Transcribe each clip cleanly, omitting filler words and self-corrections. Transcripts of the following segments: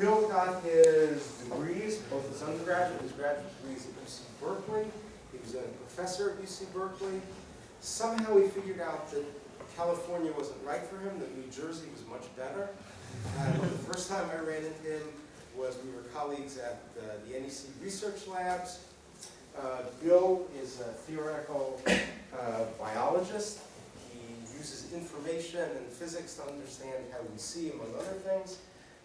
Bill got his degrees, both his undergraduate and his graduate degrees at UC Berkeley. He was a professor at UC Berkeley. Somehow he figured out that California wasn't right for him, that New Jersey was much better. And the first time I ran into him was we were colleagues at the NEC research labs. Bill is a theoretical biologist. He uses information and physics to understand how we see, among other things.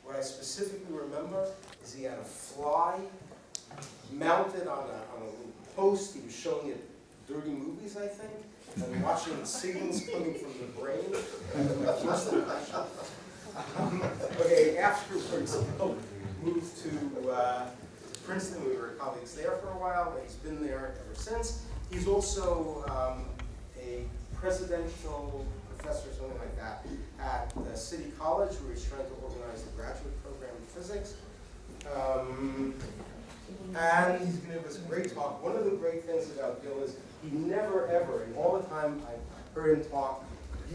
What I specifically remember is he had a fly mounted on a little post. He was showing it dirty movies, I think, and watching the signals coming from the brain. My first impression. Okay, afterwards, Bill moved to Princeton. We were colleagues there for a while, and he's been there ever since. He's also a presidential professor, something like that, at City College, where he's trying to organize a graduate program in physics. And he's going to give us a great talk. One of the great things about Gill is he never ever, in all the time I've heard him talk,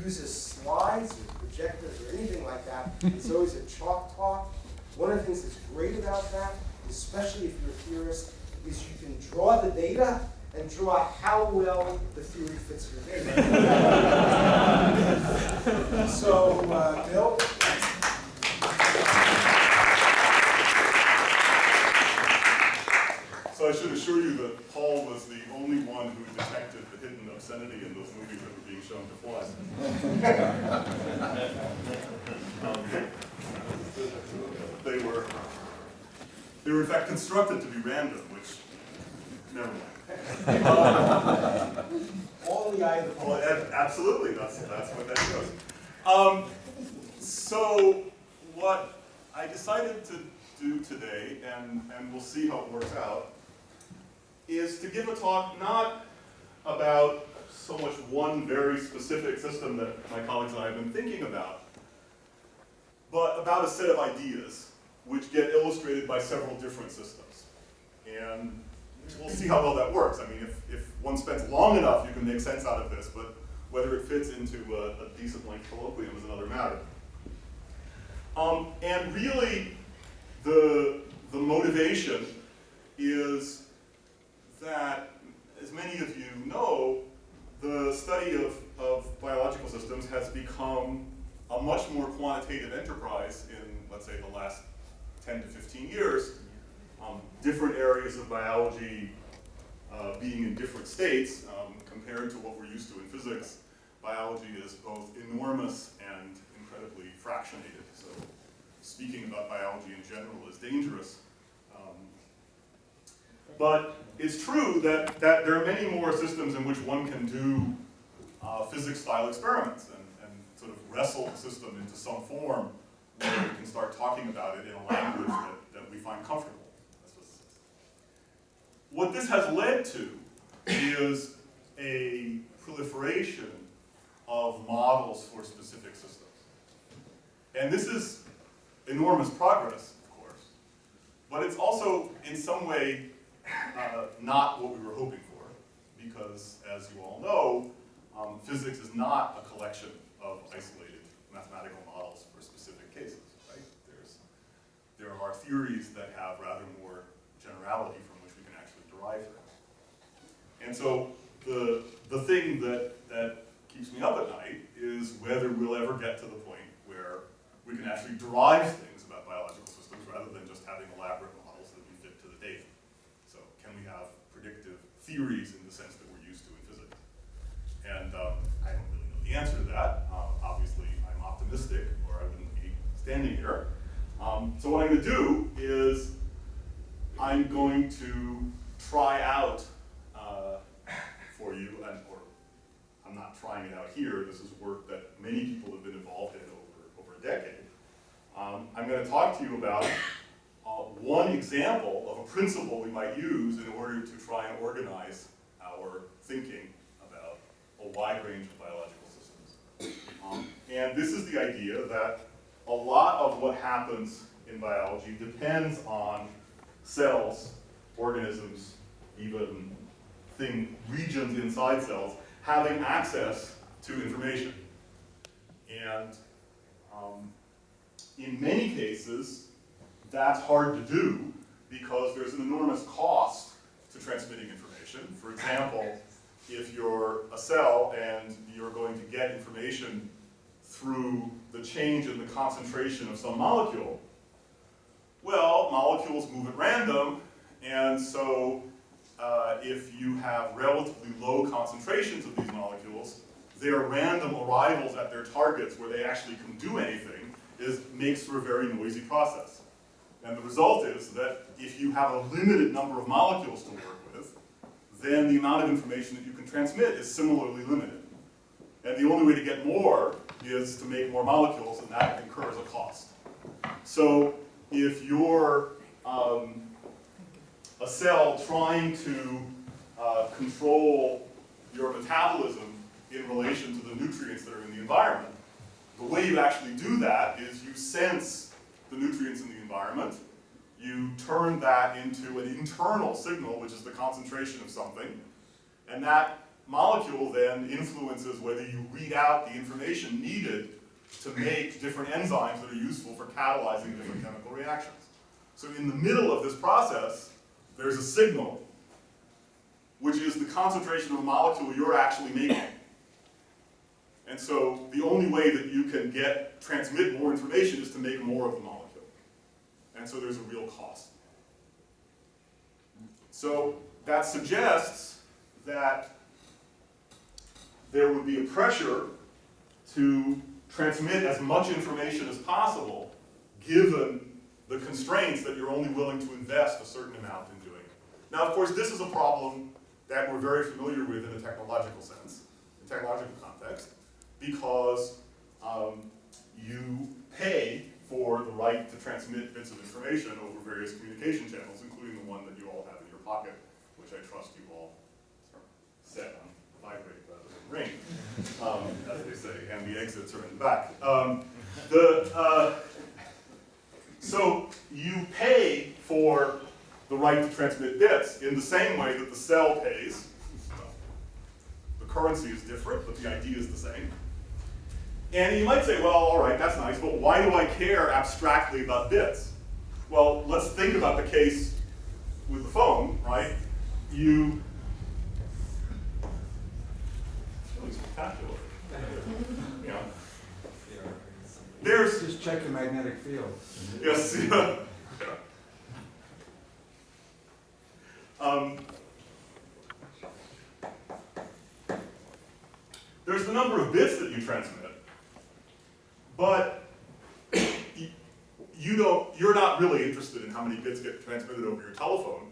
uses slides or projectors or anything like that. It's always a chalk talk. One of the things that's great about that, especially if you're a theorist, is you can draw the data and draw how well the theory fits your data. So, Bill? So I should assure you that Paul was the only one who detected the hidden obscenity in those movies that were being shown to flies. They were in fact constructed to be random, which, never mind. All in the eye of the Well, absolutely, that's what that shows. So what I decided to do today, and we'll see how it works out, is to give a talk not about so much one very specific system that my colleagues and I have been thinking about, but about a set of ideas which get illustrated by several different systems. And we'll see how well that works. I mean, if one spends long enough, you can make sense out of this, but whether it fits into a decent length colloquium is another matter. And really, the motivation is that, as many of you know, the study of biological systems has become a much more quantitative enterprise in, let's say, the last 10 to 15 years. Different areas of biology being in different states, compared to what we're used to in physics. Biology is both enormous and incredibly fractionated. So speaking about biology in general is dangerous. But it's true that there are many more systems in which one can do physics-style experiments and sort of wrestle the system into some form where we can start talking about it in a language that we find comfortable. What this has led to is a proliferation of models for specific systems. And this is enormous progress, of course, but it's also in some way not what we were hoping for, because as you all know, physics is not a collection of isolated mathematical models for specific cases, right? There are theories that have rather more generality from which we can actually derive things. And so the thing that keeps me up at night is whether we'll ever get to the point where we can actually derive things about biological systems rather than just having elaborate models that we fit to the data. So can we have predictive theories in the sense that we're used to in physics? And I don't really know the answer to that. Obviously, I'm optimistic, or I wouldn't be standing here. So what I'm going to do is I'm going to try out for you, or I'm not trying it out here. This is work that many people have been involved in over a decade. I'm going to talk to you about one example of a principle we might use in order to try and organize our thinking about a wide range of biological systems. And this is the idea that a lot of what happens in biology depends on cells, organisms, even regions inside cells having access to information. And in many cases, that's hard to do because there's an enormous cost to transmitting information. For example, if you're a cell and you're going to get information through the change in the concentration of some molecule, well, molecules move at random, and so if you have relatively low concentrations of these molecules, their random arrivals at their targets where they actually can do anything makes for a very noisy process. And the result is that if you have a limited number of molecules to work with, then the amount of information that you can transmit is similarly limited. And the only way to get more is to make more molecules, and that incurs a cost. So if you're a cell trying to control your metabolism in relation to the nutrients that are in the environment, the way you actually do that is you sense the nutrients in the environment, you turn that into an internal signal, which is the concentration of something, and that molecule then influences whether you read out the information needed to make different enzymes that are useful for catalyzing different chemical reactions. So in the middle of this process, there's a signal, which is the concentration of a molecule you're actually making. And so the only way that you can transmit more information is to make more of the molecule. And so there's a real cost. So that suggests that there would be a pressure to transmit as much information as possible, given the constraints that you're only willing to invest a certain amount in doing it. Now, of course, this is a problem that we're very familiar with in a technological sense, in technological context, because you pay for the right to transmit bits of information over various communication channels, including the one that you all have in your pocket, which I trust you all set on vibrate rather than ring, as they say, and the exits are in the back. So you pay for the right to transmit bits in the same way that the cell pays. The currency is different, but the idea is the same. And you might say, well, all right, that's nice, but why do I care abstractly about bits? Well, let's think about the case with the phone, right? It's really spectacular. You know, there's just check the magnetic field. Yes. There's the number of bits that you transmit, but you're not really interested in how many bits get transmitted over your telephone.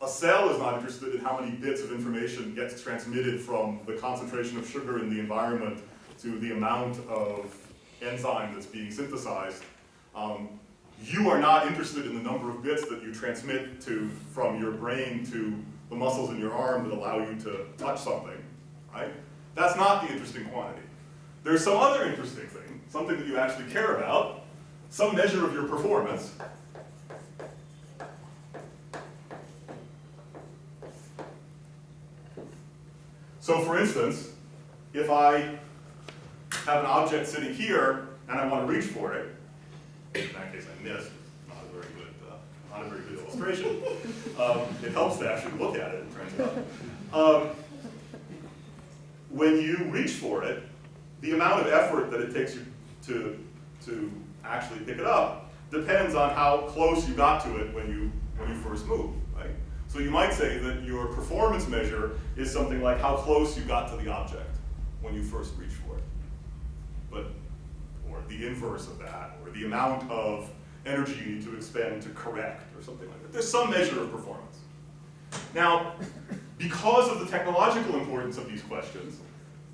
A cell is not interested in how many bits of information gets transmitted from the concentration of sugar in the environment to the amount of enzyme that's being synthesized. You are not interested in the number of bits that you transmit from your brain to the muscles in your arm that allow you to touch something, right? That's not the interesting quantity. There's some other interesting thing, something that you actually care about, some measure of your performance. So for instance, if I have an object sitting here and I want to reach for it, in that case I missed, not a very good illustration. It helps to actually look at it, it turns out. When you reach for it, the amount of effort that it takes you to actually pick it up depends on how close you got to it when you first moved, right? So you might say that your performance measure is something like how close you got to the object when you first reached for it. Or the inverse of that, or the amount of energy you need to expend to correct, or something like that. There's some measure of performance. Now, because of the technological importance of these questions,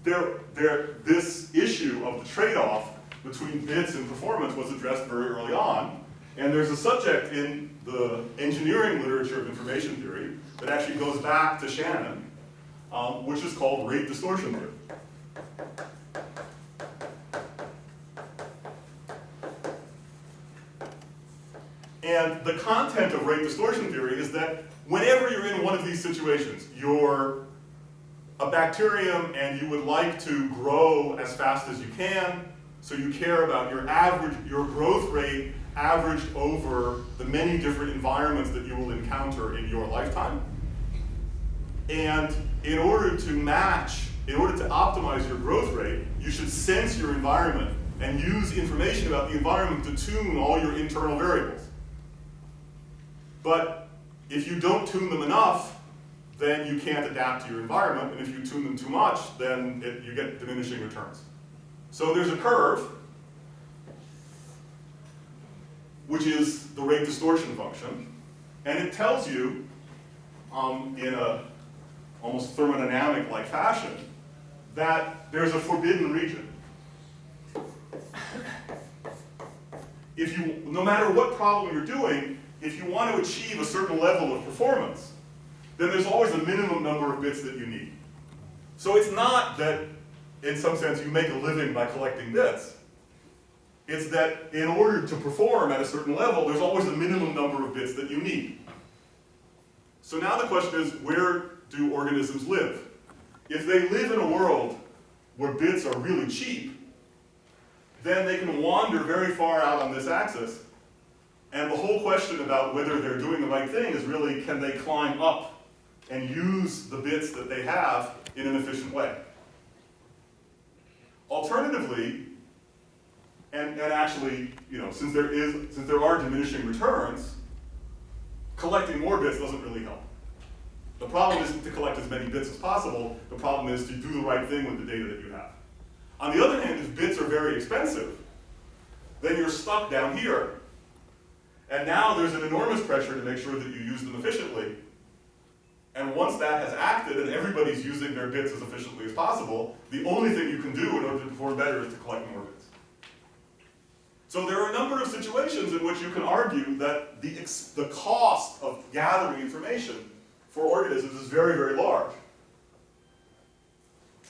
this issue of the trade-off between bits and performance was addressed very early on, and there's a subject in the engineering literature of information theory that actually goes back to Shannon, which is called rate distortion theory. And the content of rate distortion theory is that whenever you're in one of these situations, you're a bacterium and you would like to grow as fast as you can, so you care about your growth rate averaged over the many different environments that you will encounter in your lifetime. And in order to optimize your growth rate, you should sense your environment and use information about the environment to tune all your internal variables. But if you don't tune them enough, then you can't adapt to your environment, and if you tune them too much, then you get diminishing returns. So there's a curve, which is the rate distortion function, and it tells you in a almost thermodynamic-like fashion that there's a forbidden region. No matter what problem you're doing, if you want to achieve a certain level of performance, then there's always a minimum number of bits that you need. So it's not that, in some sense, you make a living by collecting bits. It's that in order to perform at a certain level, there's always a minimum number of bits that you need. So now the question is, where do organisms live? If they live in a world where bits are really cheap, then they can wander very far out on this axis, and the whole question about whether they're doing the right thing is really, can they climb up and use the bits that they have in an efficient way? Alternatively, and actually, since there are diminishing returns, collecting more bits doesn't really help. The problem isn't to collect as many bits as possible, the problem is to do the right thing with the data that you have. On the other hand, if bits are very expensive, then you're stuck down here. And now there's an enormous pressure to make sure that you use them efficiently. And once that has acted and everybody's using their bits as efficiently as possible, the only thing you can do in order to perform better is to collect more bits. So there are a number of situations in which you can argue that the cost of gathering information for organisms is very, very large.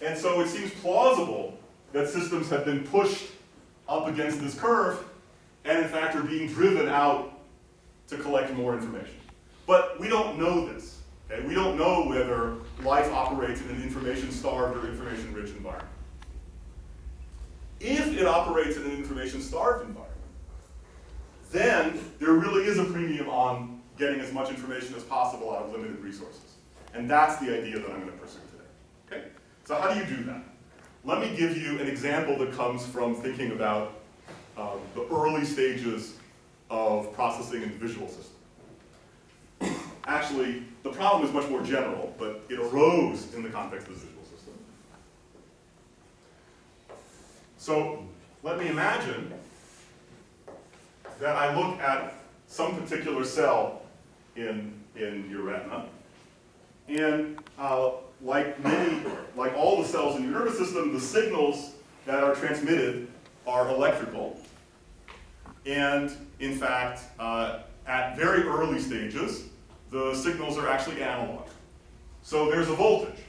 And so it seems plausible that systems have been pushed up against this curve and in fact are being driven out to collect more information. But we don't know this. Okay? We don't know whether life operates in an information-starved or information-rich environment. If it operates in an information-starved environment, then there really is a premium on getting as much information as possible out of limited resources. And that's the idea that I'm going to pursue today. Okay? So how do you do that? Let me give you an example that comes from thinking about the early stages of processing in the visual system. Actually, the problem is much more general, but it arose in the context of the visual system. So let me imagine that I look at some particular cell in your retina, and like all the cells in your nervous system, the signals that are transmitted are electrical. And in fact, at very early stages, the signals are actually analog. So there's a voltage.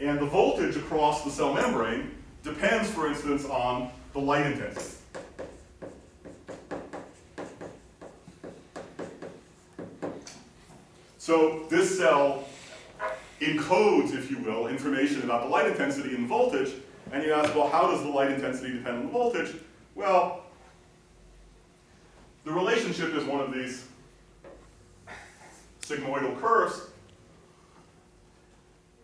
And the voltage across the cell membrane depends, for instance, on the light intensity. So this cell encodes, if you will, information about the light intensity and voltage, and you ask, well, how does the light intensity depend on the voltage? Well, the relationship is one of these sigmoidal curves,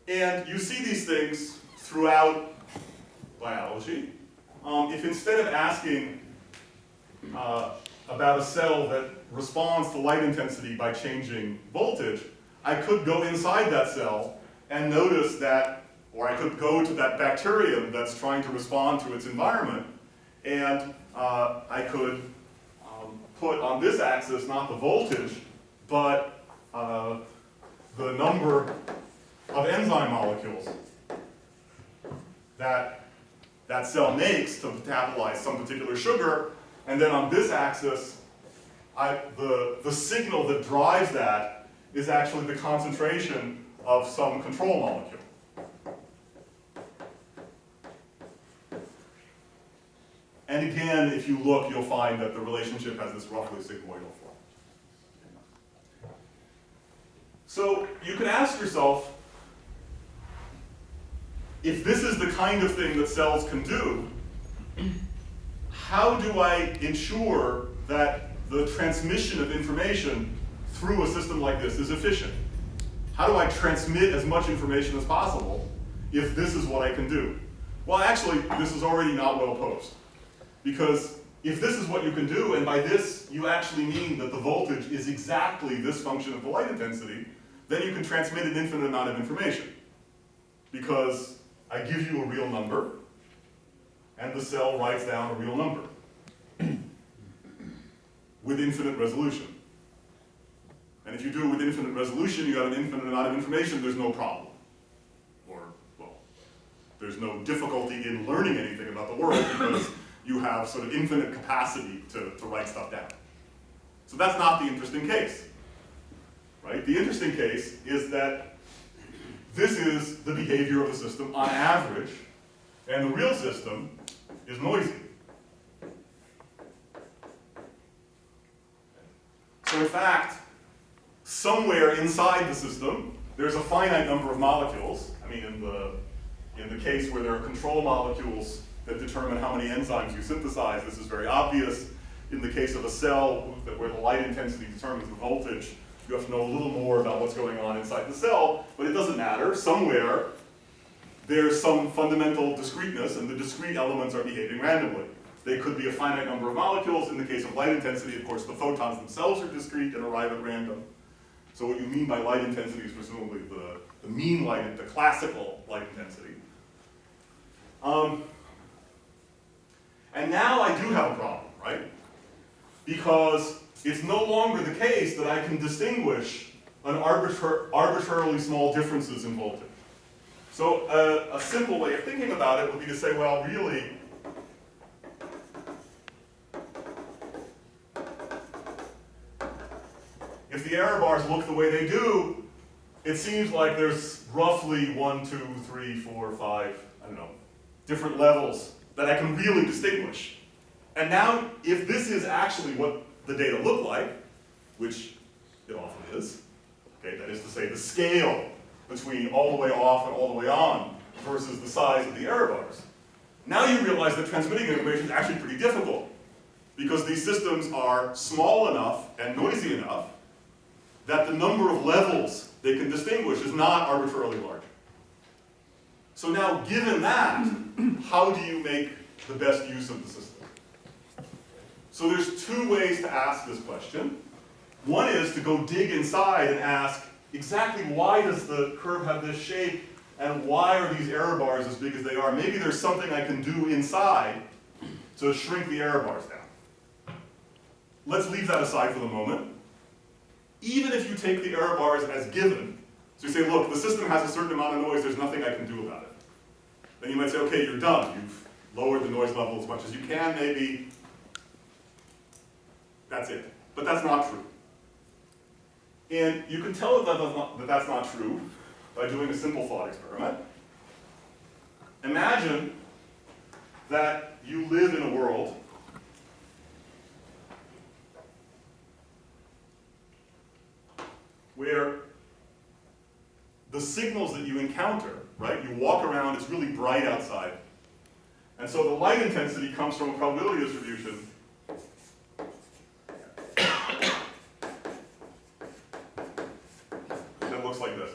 and you see these things throughout biology. If instead of asking about a cell that responds to light intensity by changing voltage, I could go inside that cell and notice that, or I could go to that bacterium that's trying to respond to its environment, and I could put on this axis not the voltage, but the number of enzyme molecules that that cell makes to metabolize some particular sugar, and then on this axis, the signal that drives that is actually the concentration of some control molecule. And again, if you look, you'll find that the relationship has this roughly sigmoidal form. So you can ask yourself, if this is the kind of thing that cells can do, how do I ensure that the transmission of information through a system like this is efficient? How do I transmit as much information as possible if this is what I can do? Well, actually, this is already not well posed. Because if this is what you can do, and by this you actually mean that the voltage is exactly this function of the light intensity, then you can transmit an infinite amount of information. Because I give you a real number, and the cell writes down a real number with infinite resolution. And if you do it with infinite resolution, you have an infinite amount of information, there's no problem. Or, well, there's no difficulty in learning anything about the world because you have sort of infinite capacity to write stuff down. So that's not the interesting case, right? The interesting case is that this is the behavior of the system on average, and the real system is noisy. So in fact, somewhere inside the system, there's a finite number of molecules. I mean, in the case where there are control molecules that determine how many enzymes you synthesize, this is very obvious. In the case of a cell, where the light intensity determines the voltage, you have to know a little more about what's going on inside the cell, but it doesn't matter. Somewhere, there's some fundamental discreteness, and the discrete elements are behaving randomly. They could be a finite number of molecules. In the case of light intensity, of course, the photons themselves are discrete and arrive at random. So what you mean by light intensity is presumably the mean light, the classical light intensity. And now I do have a problem, right? Because it's no longer the case that I can distinguish an arbitrarily small differences in voltage. So a simple way of thinking about it would be to say, well, really, if the error bars look the way they do, it seems like there's roughly 1, 2, 3, 4, 5, I don't know, different levels that I can really distinguish. And now, if this is actually what the data look like, which it often is, okay, that is to say the scale between all the way off and all the way on versus the size of the error bars, now you realize that transmitting information is actually pretty difficult because these systems are small enough and noisy enough that the number of levels they can distinguish is not arbitrarily large. So now, given that, how do you make the best use of the system? So there's two ways to ask this question. One is to go dig inside and ask, exactly why does the curve have this shape, and why are these error bars as big as they are? Maybe there's something I can do inside to shrink the error bars down. Let's leave that aside for the moment. Even if you take the error bars as given, so you say, look, the system has a certain amount of noise, there's nothing I can do about it. Then you might say, okay, you're done. You've lowered the noise level as much as you can, maybe. That's it. But that's not true. And you can tell that that's not true by doing a simple thought experiment. Imagine that you live in a world where the signals that you encounter, right, you walk around, it's really bright outside. And so the light intensity comes from a probability distribution that looks like this.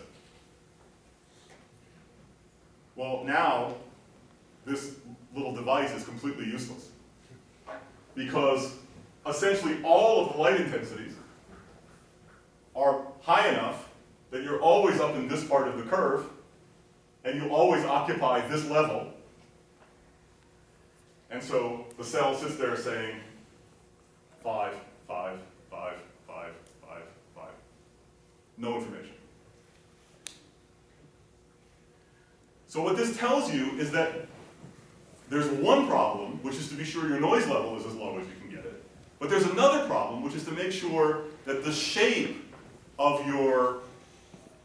Well, now, this little device is completely useless. Because essentially all of the light intensities are high enough that you're always up in this part of the curve, and you always occupy this level. And so the cell sits there saying 5, 5, 5, 5, 5, 5. No information. So what this tells you is that there's one problem, which is to be sure your noise level is as low as you can get it. But there's another problem, which is to make sure that the shape of your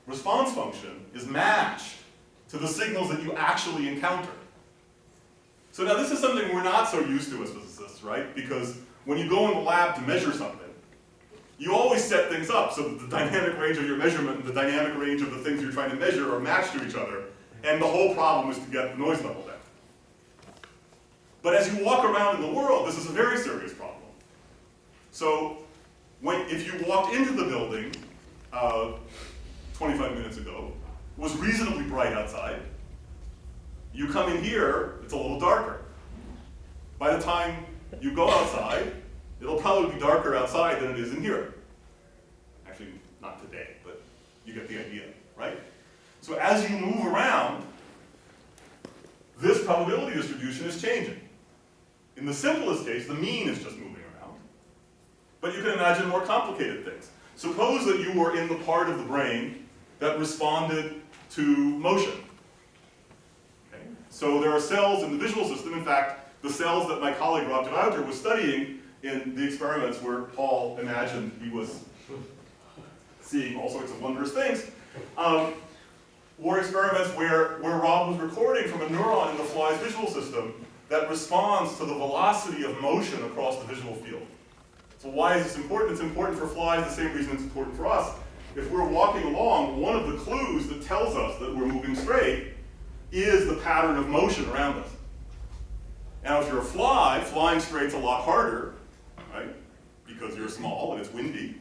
response function is matched to the signals that you actually encounter. So now this is something we're not so used to as physicists, right? Because when you go in the lab to measure something, you always set things up so that the dynamic range of your measurement and the dynamic range of the things you're trying to measure are matched to each other. And the whole problem is to get the noise level down. But as you walk around in the world, this is a very serious problem. So if you walked into the building 25 minutes ago, it was reasonably bright outside. You come in here, it's a little darker. By the time you go outside, it'll probably be darker outside than it is in here. Actually, not today, but you get the idea, right? So as you move around, this probability distribution is changing. In the simplest case, the mean is just moving around. But you can imagine more complicated things. Suppose that you were in the part of the brain that responded to motion. Okay? So there are cells in the visual system. In fact, the cells that my colleague Rob DeWouter was studying in the experiments where Paul imagined he was seeing all sorts of wondrous things, were experiments where Rob was recording from a neuron in the fly's visual system that responds to the velocity of motion across the visual field. So why is this important? It's important for flies the same reason it's important for us. If we're walking along, one of the clues that tells us that we're moving straight is the pattern of motion around us. Now if you're a fly, flying straight's a lot harder, right? Because you're small and it's windy,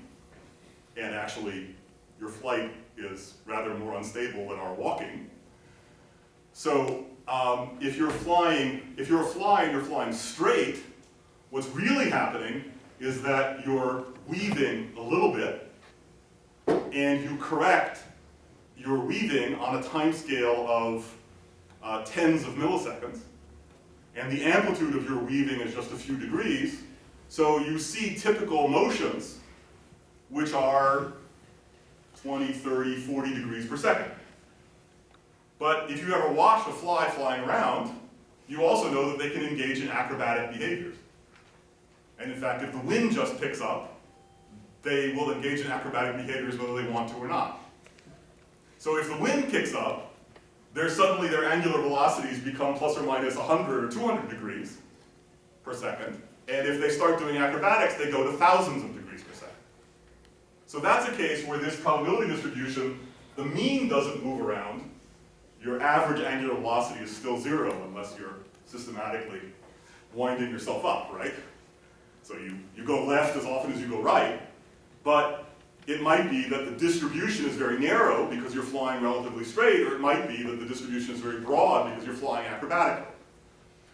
and actually your flight is rather more unstable than our walking. So if you're a fly and you're flying straight, what's really happening is that you're weaving a little bit, and you correct your weaving on a time scale of tens of milliseconds, and the amplitude of your weaving is just a few degrees, so you see typical motions which are 20, 30, 40 degrees per second. But if you ever watch a fly flying around, you also know that they can engage in acrobatic behaviors. And in fact, if the wind just picks up, they will engage in acrobatic behaviors whether they want to or not. So if the wind picks up, suddenly their angular velocities become plus or minus 100 or 200 degrees per second. And if they start doing acrobatics, they go to thousands of degrees per second. So that's a case where this probability distribution, the mean doesn't move around. Your average angular velocity is still zero unless you're systematically winding yourself up, right? So you go left as often as you go right, but it might be that the distribution is very narrow because you're flying relatively straight, or it might be that the distribution is very broad because you're flying acrobatically.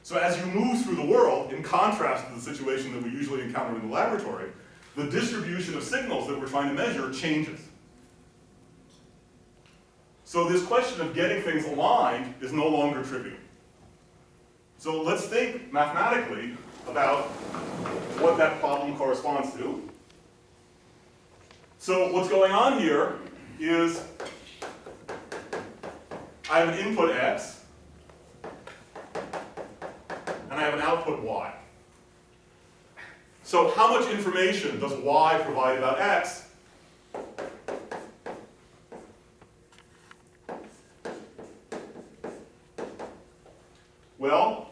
So as you move through the world, in contrast to the situation that we usually encounter in the laboratory, the distribution of signals that we're trying to measure changes. So this question of getting things aligned is no longer trivial. So let's think mathematically about what that problem corresponds to. So what's going on here is I have an input x, and I have an output y. So how much information does y provide about x? Well,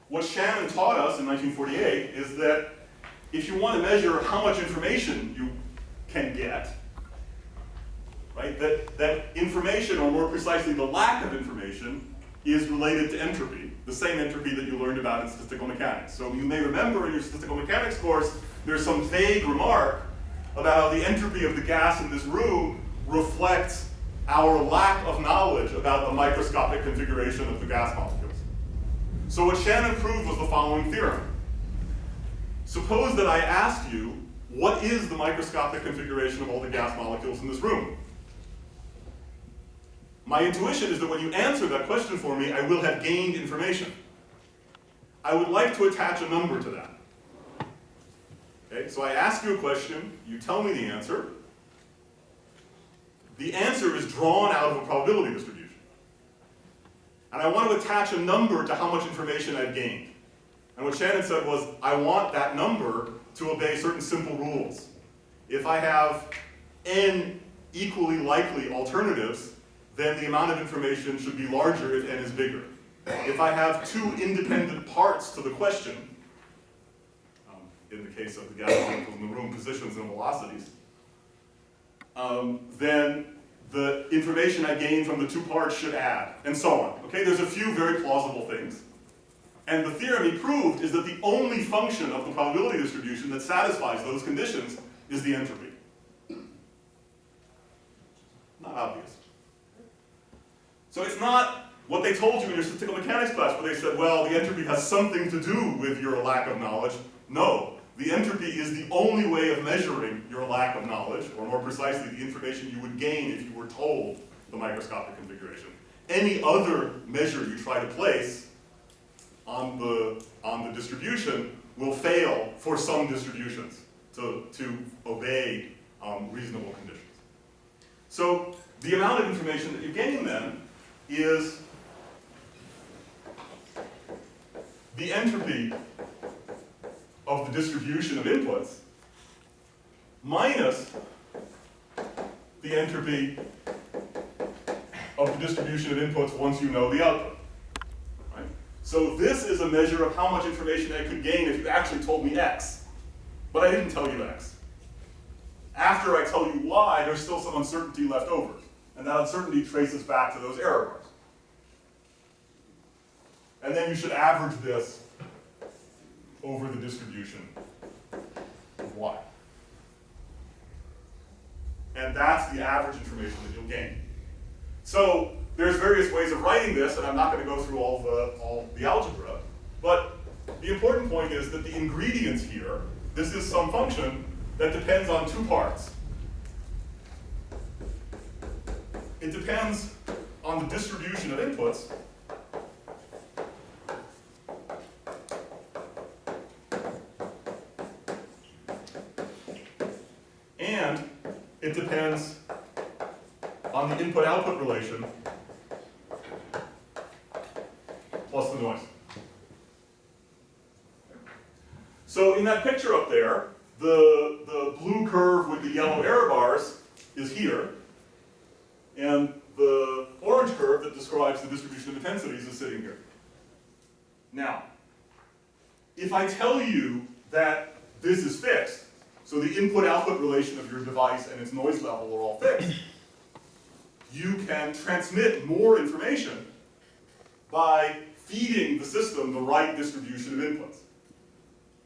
what Shannon taught us in 1948 is that if you want to measure how much information you can get, right, that information, or more precisely the lack of information, is related to entropy, the same entropy that you learned about in statistical mechanics. So you may remember in your statistical mechanics course, there's some vague remark about how the entropy of the gas in this room reflects our lack of knowledge about the microscopic configuration of the gas molecules. So what Shannon proved was the following theorem. Suppose that I asked you, what is the microscopic configuration of all the gas molecules in this room? My intuition is that when you answer that question for me, I will have gained information. I would like to attach a number to that. Okay, so I ask you a question, you tell me the answer. The answer is drawn out of a probability distribution. And I want to attach a number to how much information I've gained. And what Shannon said was, I want that number to obey certain simple rules. If I have n equally likely alternatives, then the amount of information should be larger if n is bigger. If I have two independent parts to the question, in the case of the gas molecules in the room, positions and velocities, then the information I gain from the two parts should add, and so on. Okay, there's a few very plausible things. And the theorem he proved is that the only function of the probability distribution that satisfies those conditions is the entropy. Not obvious. So it's not what they told you in your statistical mechanics class where they said, well, the entropy has something to do with your lack of knowledge. No, the entropy is the only way of measuring your lack of knowledge, or more precisely, the information you would gain if you were told the microscopic configuration. Any other measure you try to place on the distribution will fail for some distributions to obey reasonable conditions. So the amount of information that you gain then is the entropy of the distribution of inputs minus the entropy of the distribution of inputs once you know the output. Right? So this is a measure of how much information I could gain if you actually told me X, but I didn't tell you X. After I tell you Y, there's still some uncertainty left over, and that uncertainty traces back to those error bars. And then you should average this over the distribution of Y. And that's the average information that you'll gain. So there's various ways of writing this, and I'm not going to go through all the algebra, but the important point is that the ingredients here, this is some function that depends on two parts. It depends on the distribution of inputs, and it depends on the input-output relation plus the noise. So in that picture up there, the blue curve with the yellow error bars is here, and the orange curve that describes the distribution of intensities is sitting here. Now, if I tell you that this is fixed, so the input-output relation of your device and its noise level are all fixed, you can transmit more information by feeding the system the right distribution of inputs.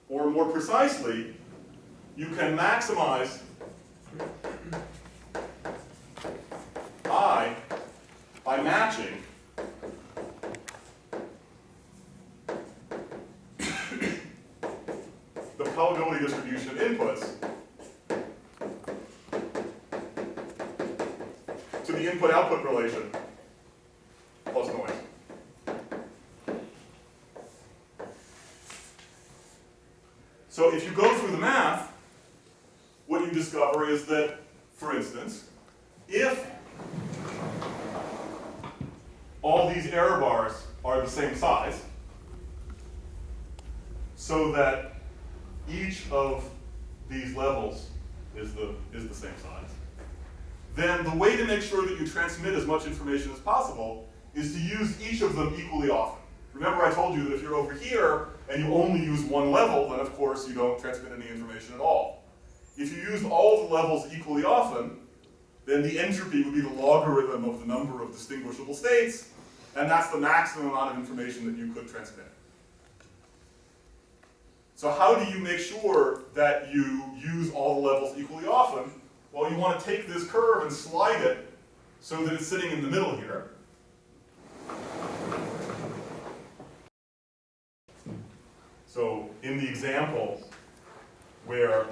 Or more precisely, you can maximize I by matching the probability distribution of inputs to the input-output relation plus noise. So if you go through the math, what you discover is that, for instance, if all these error bars are the same size, so that each of these levels is the same size, then the way to make sure that you transmit as much information as possible is to use each of them equally often. Remember I told you that if you're over here and you only use one level, then of course you don't transmit any information at all. If you used all the levels equally often, then the entropy would be the logarithm of the number of distinguishable states, and that's the maximum amount of information that you could transmit. So how do you make sure that you use all the levels equally often? Well, you want to take this curve and slide it so that it's sitting in the middle here. So in the example where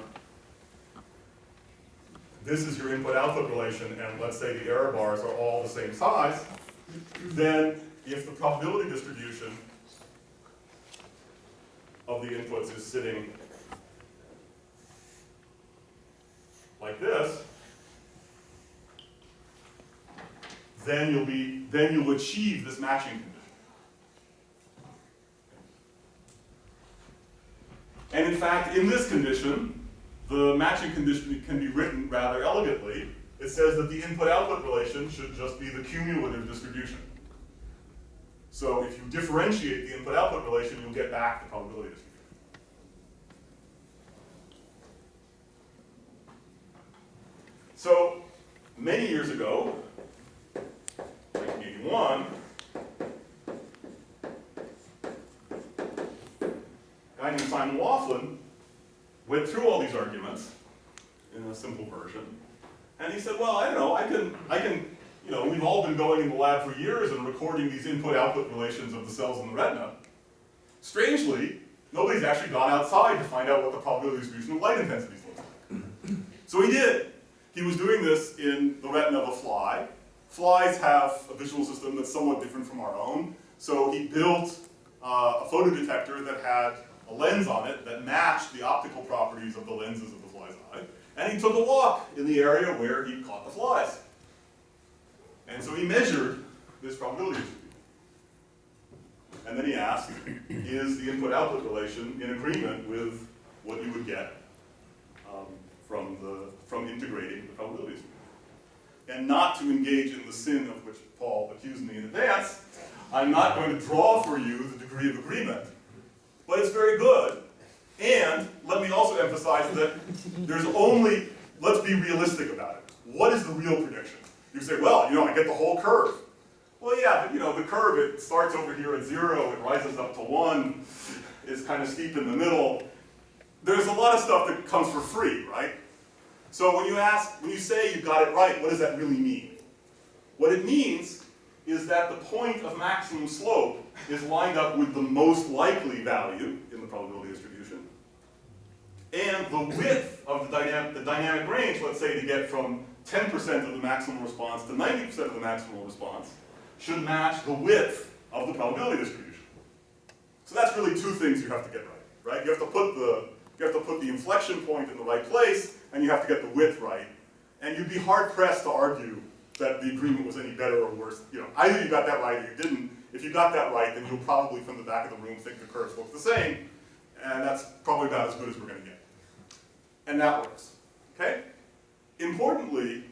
this is your input-output relation, and let's say the error bars are all the same size, then if the probability distribution of the inputs is sitting like this, then you'll achieve this matching condition. And in fact, in this condition, the matching condition can be written rather elegantly. It says that the input-output relation should just be the cumulative distribution. So if you differentiate the input-output relation, you'll get back the probability distribution. So many years ago, 1981, a guy named Simon Laughlin went through all these arguments in a simple version, and he said, well, I don't know, I can, you know, we've all been going in the lab for years and recording these input-output relations of the cells in the retina. Strangely, nobody's actually gone outside to find out what the probability distribution of light intensities looks like. So he did. He was doing this in the retina of a fly. Flies have a visual system that's somewhat different from our own. So he built a photodetector that had a lens on it that matched the optical properties of the lenses of the fly's eye. And he took a walk in the area where he caught the flies. And so he measured this probability distribution. And then he asked, is the input-output relation in agreement with what you would get from integrating the probability distribution? And not to engage in the sin of which Paul accused me in advance, I'm not going to draw for you the degree of agreement, but it's very good. And let me also emphasize that there's only, let's be realistic about it. What is the real prediction? You say, well, you know, I get the whole curve. Well, yeah, but you know, the curve, it starts over here at 0, it rises up to 1, is kind of steep in the middle. There's a lot of stuff that comes for free, right? So when you say you got it right, what does that really mean? What it means is that the point of maximum slope is lined up with the most likely value in the probability distribution. And the width of the dynamic range, let's say to get from 10% of the maximal response to 90% of the maximal response, should match the width of the probability distribution. So that's really two things you have to get right? You have to put the inflection point in the right place, and you have to get the width right. And you'd be hard-pressed to argue that the agreement was any better or worse. You know, either you got that right or you didn't. If you got that right, then you'll probably, from the back of the room, think the curves look the same, and that's probably about as good as we're going to get. And that works, okay? Importantly,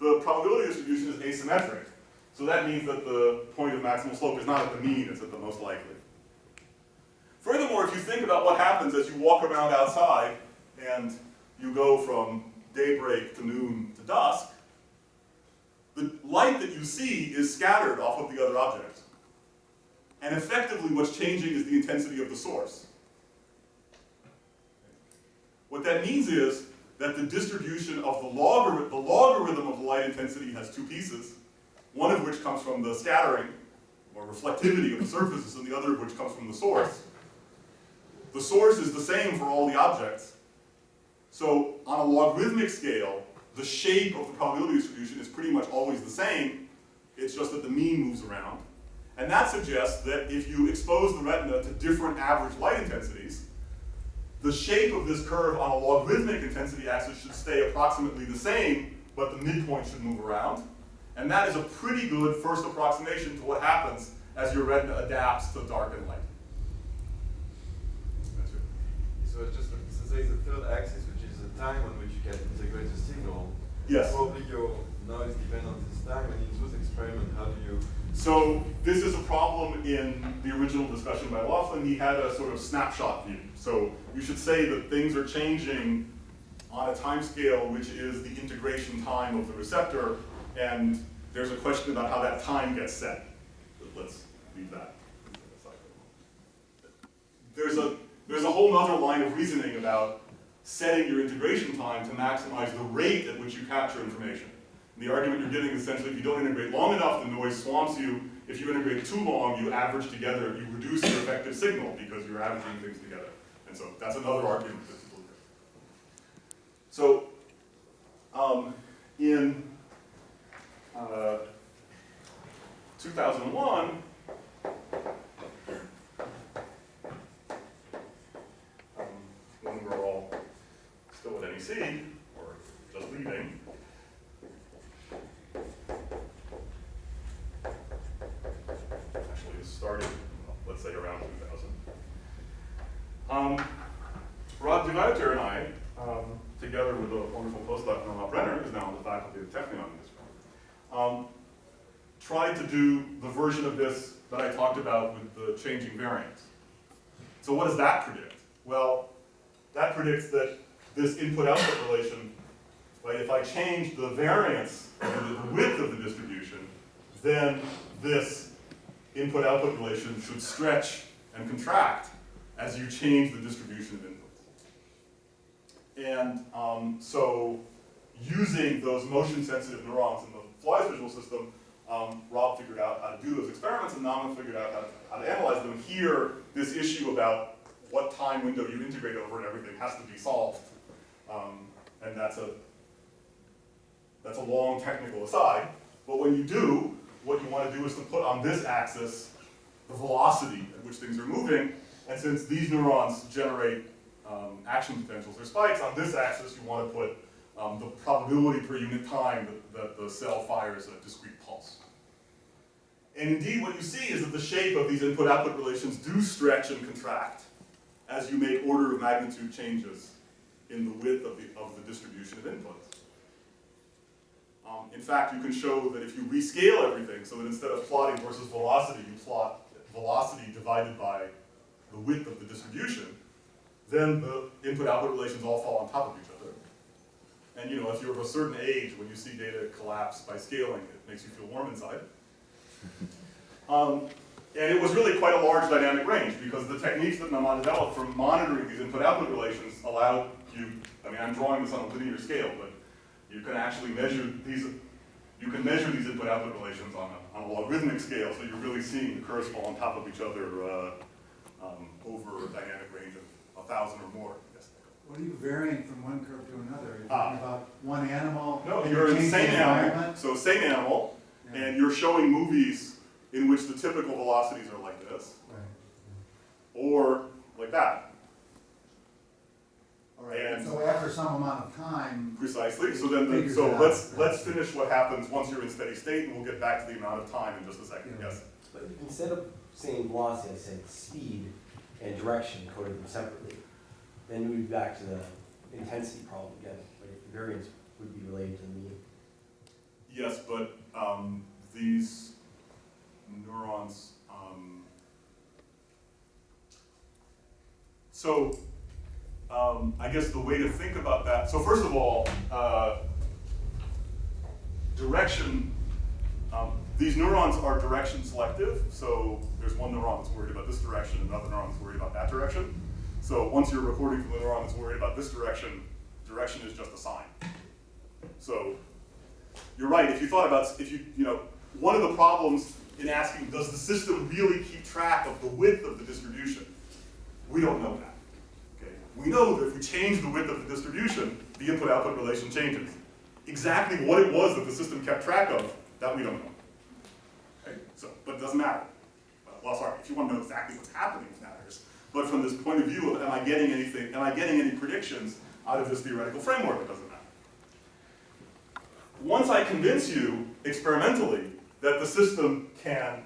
the probability distribution is asymmetric. So that means that the point of maximal slope is not at the mean, it's at the most likely. Furthermore, if you think about what happens as you walk around outside and you go from daybreak to noon to dusk, the light that you see is scattered off of the other objects. And effectively what's changing is the intensity of the source. What that means is that the distribution of the logarithm of the light intensity has two pieces, one of which comes from the scattering, or reflectivity of the surfaces, and the other of which comes from the source. The source is the same for all the objects. So on a logarithmic scale, the shape of the probability distribution is pretty much always the same. It's just that the mean moves around. And that suggests that if you expose the retina to different average light intensities, the shape of this curve on a logarithmic intensity axis should stay approximately the same, but the midpoint should move around. And that is a pretty good first approximation to what happens as your retina adapts to dark and light. So it's just so there is a third axis, which is the time on which you can integrate the signal. Yes. Probably your noise depends on this time, and in those experiments, how do you? So this is a problem in the original discussion by Laughlin. He had a sort of snapshot view. So you should say that things are changing on a time scale which is the integration time of the receptor, and there's a question about how that time gets set. But let's leave that aside. There's a whole other line of reasoning about setting your integration time to maximize the rate at which you capture information. And the argument you're giving is essentially if you don't integrate long enough, the noise swamps you. If you integrate too long, you average together, you reduce your effective signal because you're averaging things together. And so that's another argument that people give. So in 2001, when we're all still at NEC, or just leaving, actually it started, let's say, around 2000. Rob DeVouter and I, together with a wonderful postdoc, Noah Brenner, who's now on the faculty of Technion in this tried to do the version of this that I talked about with the changing variance. So what does that predict? Well, that predicts that this input-output relation right? If I change the variance, the width of the distribution, then this input-output relation should stretch and contract as you change the distribution of inputs. And so using those motion-sensitive neurons in the Fly's visual system, Rob figured out how to do those experiments, and Nama figured out how to analyze them. And here, this issue about what time window you integrate over and everything has to be solved. And that's a long technical aside. But when you do, what you want to do is to put on this axis the velocity at which things are moving. And since these neurons generate action potentials or spikes, on this axis you want to put the probability per unit time that the cell fires a discrete pulse. And indeed, what you see is that the shape of these input-output relations do stretch and contract as you make order of magnitude changes in the width of the distribution of inputs. In fact, you can show that if you rescale everything, so that instead of plotting versus velocity, you plot velocity divided by the width of the distribution, then the input-output relations all fall on top of each other. And you know, if you're of a certain age, when you see data collapse by scaling, it makes you feel warm inside. And it was really quite a large dynamic range, because the techniques that Nama developed for monitoring these input-output relations allowed you, I mean, I'm drawing this on a linear scale, but you can actually measure these, you can measure these input-output relations on a logarithmic scale, so you're really seeing the curves fall on top of each other over a dynamic range of 1,000 or more. Yes. What are you varying from one curve to another? Are you talking about one animal? No, you're in the same animal, so same animal, Yeah. and you're showing movies in which the typical velocities are like this, Right. or like that. All right. And- So after some amount of time, Precisely. So then, Figures so it out. let's finish what happens once you're in steady state, and we'll get back to the amount of time in just a second. Yeah. Yes. But instead of saying velocity, I said speed and direction, coding them separately. Then we would be back to the intensity problem again, but if the variance would be related to the mean. Yes, but these neurons. I guess the way to think about that. So first of all, direction. These neurons are direction selective. So there's one neuron that's worried about this direction, and another neuron that's worried about that direction. So once you're recording from the neuron that's worried about this direction, direction is just a sign. So you're right. If you thought about, one of the problems in asking, does the system really keep track of the width of the distribution? We don't know that. Okay? We know that if we change the width of the distribution, the input-output relation changes. Exactly what it was that the system kept track of, that we don't know. Okay? So, but it doesn't matter. Well, sorry, if you want to know exactly what's happening, it matters. But from this point of view of, am I getting any predictions out of this theoretical framework, it doesn't matter. Once I convince you experimentally that the system can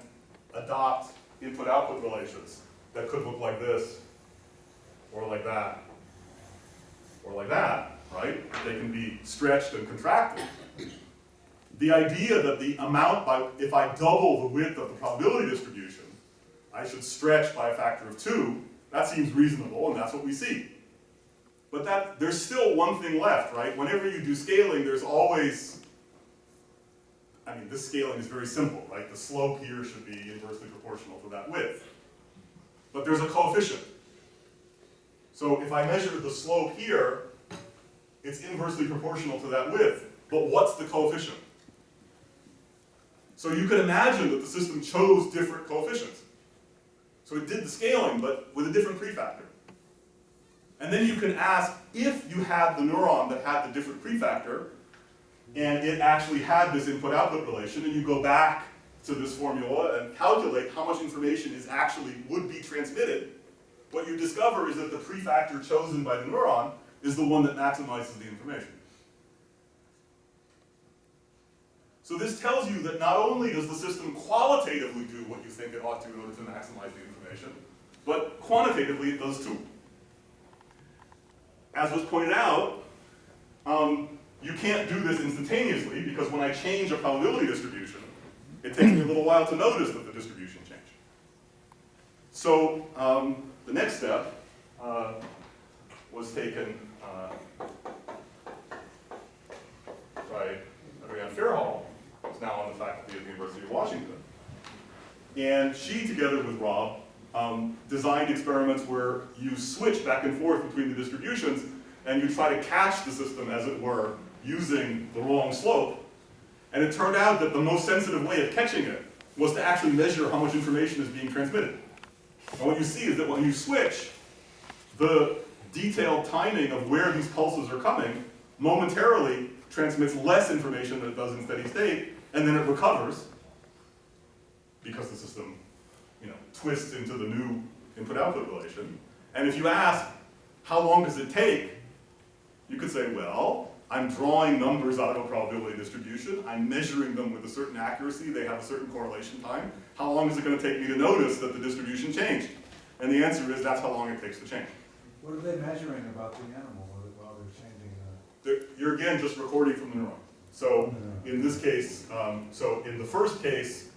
adopt input-output relations that could look like this, or like that, or like that, right? They can be stretched and contracted. The idea that the amount, if I double the width of the probability distribution, I should stretch by a factor of 2, that seems reasonable, and that's what we see. But there's still one thing left, right? Whenever you do scaling, there's always, this scaling is very simple, right? The slope here should be inversely proportional to that width. But there's a coefficient. So if I measure the slope here, it's inversely proportional to that width. But what's the coefficient? So you can imagine that the system chose different coefficients. So it did the scaling, but with a different prefactor. And then you can ask, if you had the neuron that had the different prefactor, and it actually had this input-output relation, and you go back to this formula and calculate how much information would be transmitted, what you discover is that the prefactor chosen by the neuron is the one that maximizes the information. So this tells you that not only does the system qualitatively do what you think it ought to in order to maximize the information, but quantitatively it does too. As was pointed out, you can't do this instantaneously, because when I change a probability distribution, it takes me a little while to notice that the distribution changed. So the next step was taken Fairhall, who's now on the faculty at the University of Washington. And she, together with Rob, designed experiments where you switch back and forth between the distributions and you try to catch the system, as it were, using the wrong slope. And it turned out that the most sensitive way of catching it was to actually measure how much information is being transmitted. And what you see is that when you switch, the detailed timing of where these pulses are coming momentarily transmits less information than it does in steady state, and then it recovers because the system, twists into the new input-output relation. And if you ask, how long does it take? You could say, well, I'm drawing numbers out of a probability distribution. I'm measuring them with a certain accuracy. They have a certain correlation time. How long is it going to take me to notice that the distribution changed? And the answer is that's how long it takes to change. What are they measuring about the animal while they're changing You're again just recording from the neuron. So in this case, so in the first case,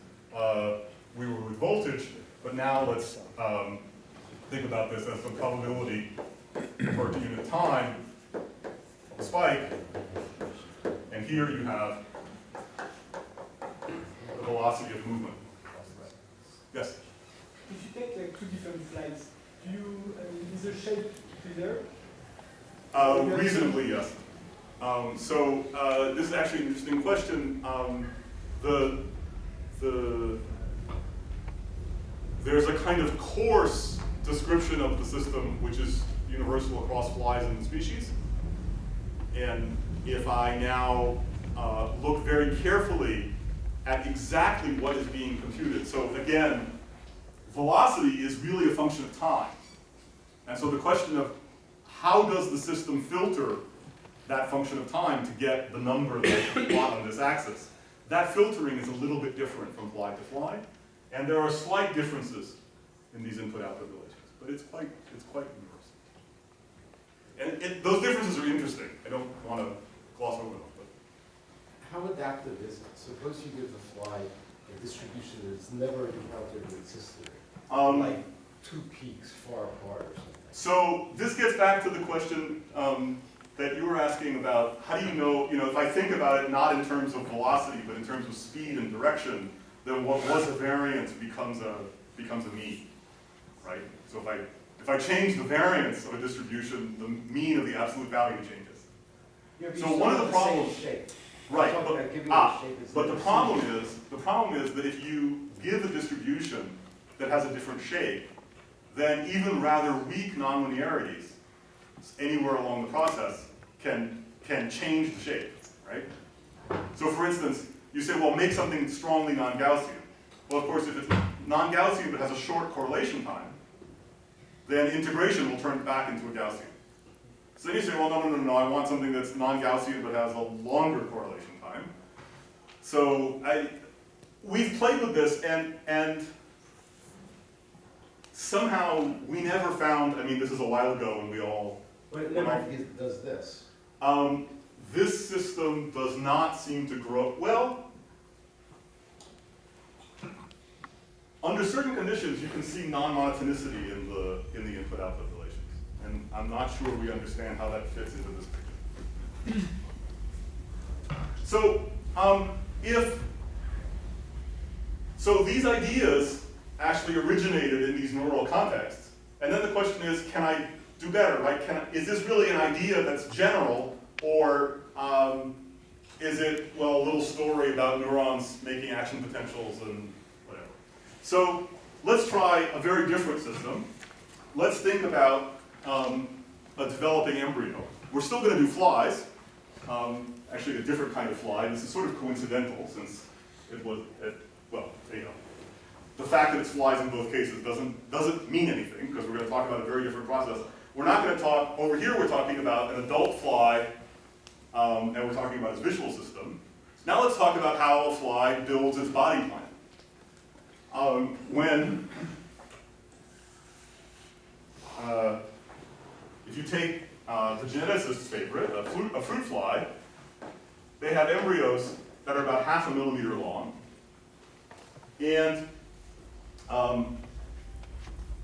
we were with voltage, but now let's think about this as the probability per unit time of a spike. And here you have the velocity of movement. Yes? If you take like two different flights, is the shape preserved? Reasonably, yes. This is actually an interesting question. There's a kind of coarse description of the system which is universal across flies and species. And if I now look very carefully at exactly what is being computed, so again, velocity is really a function of time. And so the question of how does the system filter that function of time to get the number that's plot on this axis, that filtering is a little bit different from fly to fly. And there are slight differences in these input-output relations, but it's quite universal. And those differences are interesting. I don't want to gloss over them. But. How adaptive is it? Suppose you give the fly a distribution that's never encountered in its history, like two peaks far apart or something. So this gets back to the question that you were asking about how do you know, if I think about it not in terms of velocity, but in terms of speed and direction, then what was a variance becomes a mean, right? So if I change the variance of a distribution, the mean of the absolute value changes. Yeah, but So one of the problems, right? But the problem is that if you give a distribution that has a different shape, then even rather weak nonlinearities anywhere along the process can change the shape, right? So for instance, you say, well, make something strongly non-Gaussian. Well, of course, if it's non-Gaussian but has a short correlation time, then integration will turn back into a Gaussian. So then you say, well, no, I want something that's non-Gaussian but has a longer correlation time. So we've played with this, and somehow we never found, this is a while ago and we all... But it never does this. This system does not seem to grow, well, under certain conditions you can see non-monotonicity in the input-output relations. And I'm not sure we understand how that fits into this picture. So these ideas actually originated in these neural contexts. And then the question is, can I do better, right? Is this really an idea that's general, or is it, well, a little story about neurons making action potentials and whatever? So let's try a very different system. Let's think about a developing embryo. We're still going to do flies, actually a different kind of fly. This is sort of coincidental since it was, the fact that it's flies in both cases doesn't mean anything because we're going to talk about a very different process. We're not going to talk, over here we're talking about an adult fly and we're talking about its visual system. Now let's talk about how a fly builds its body plan. If you take the geneticist's favorite, a fruit fly, they have embryos that are about 0.5 millimeter long. And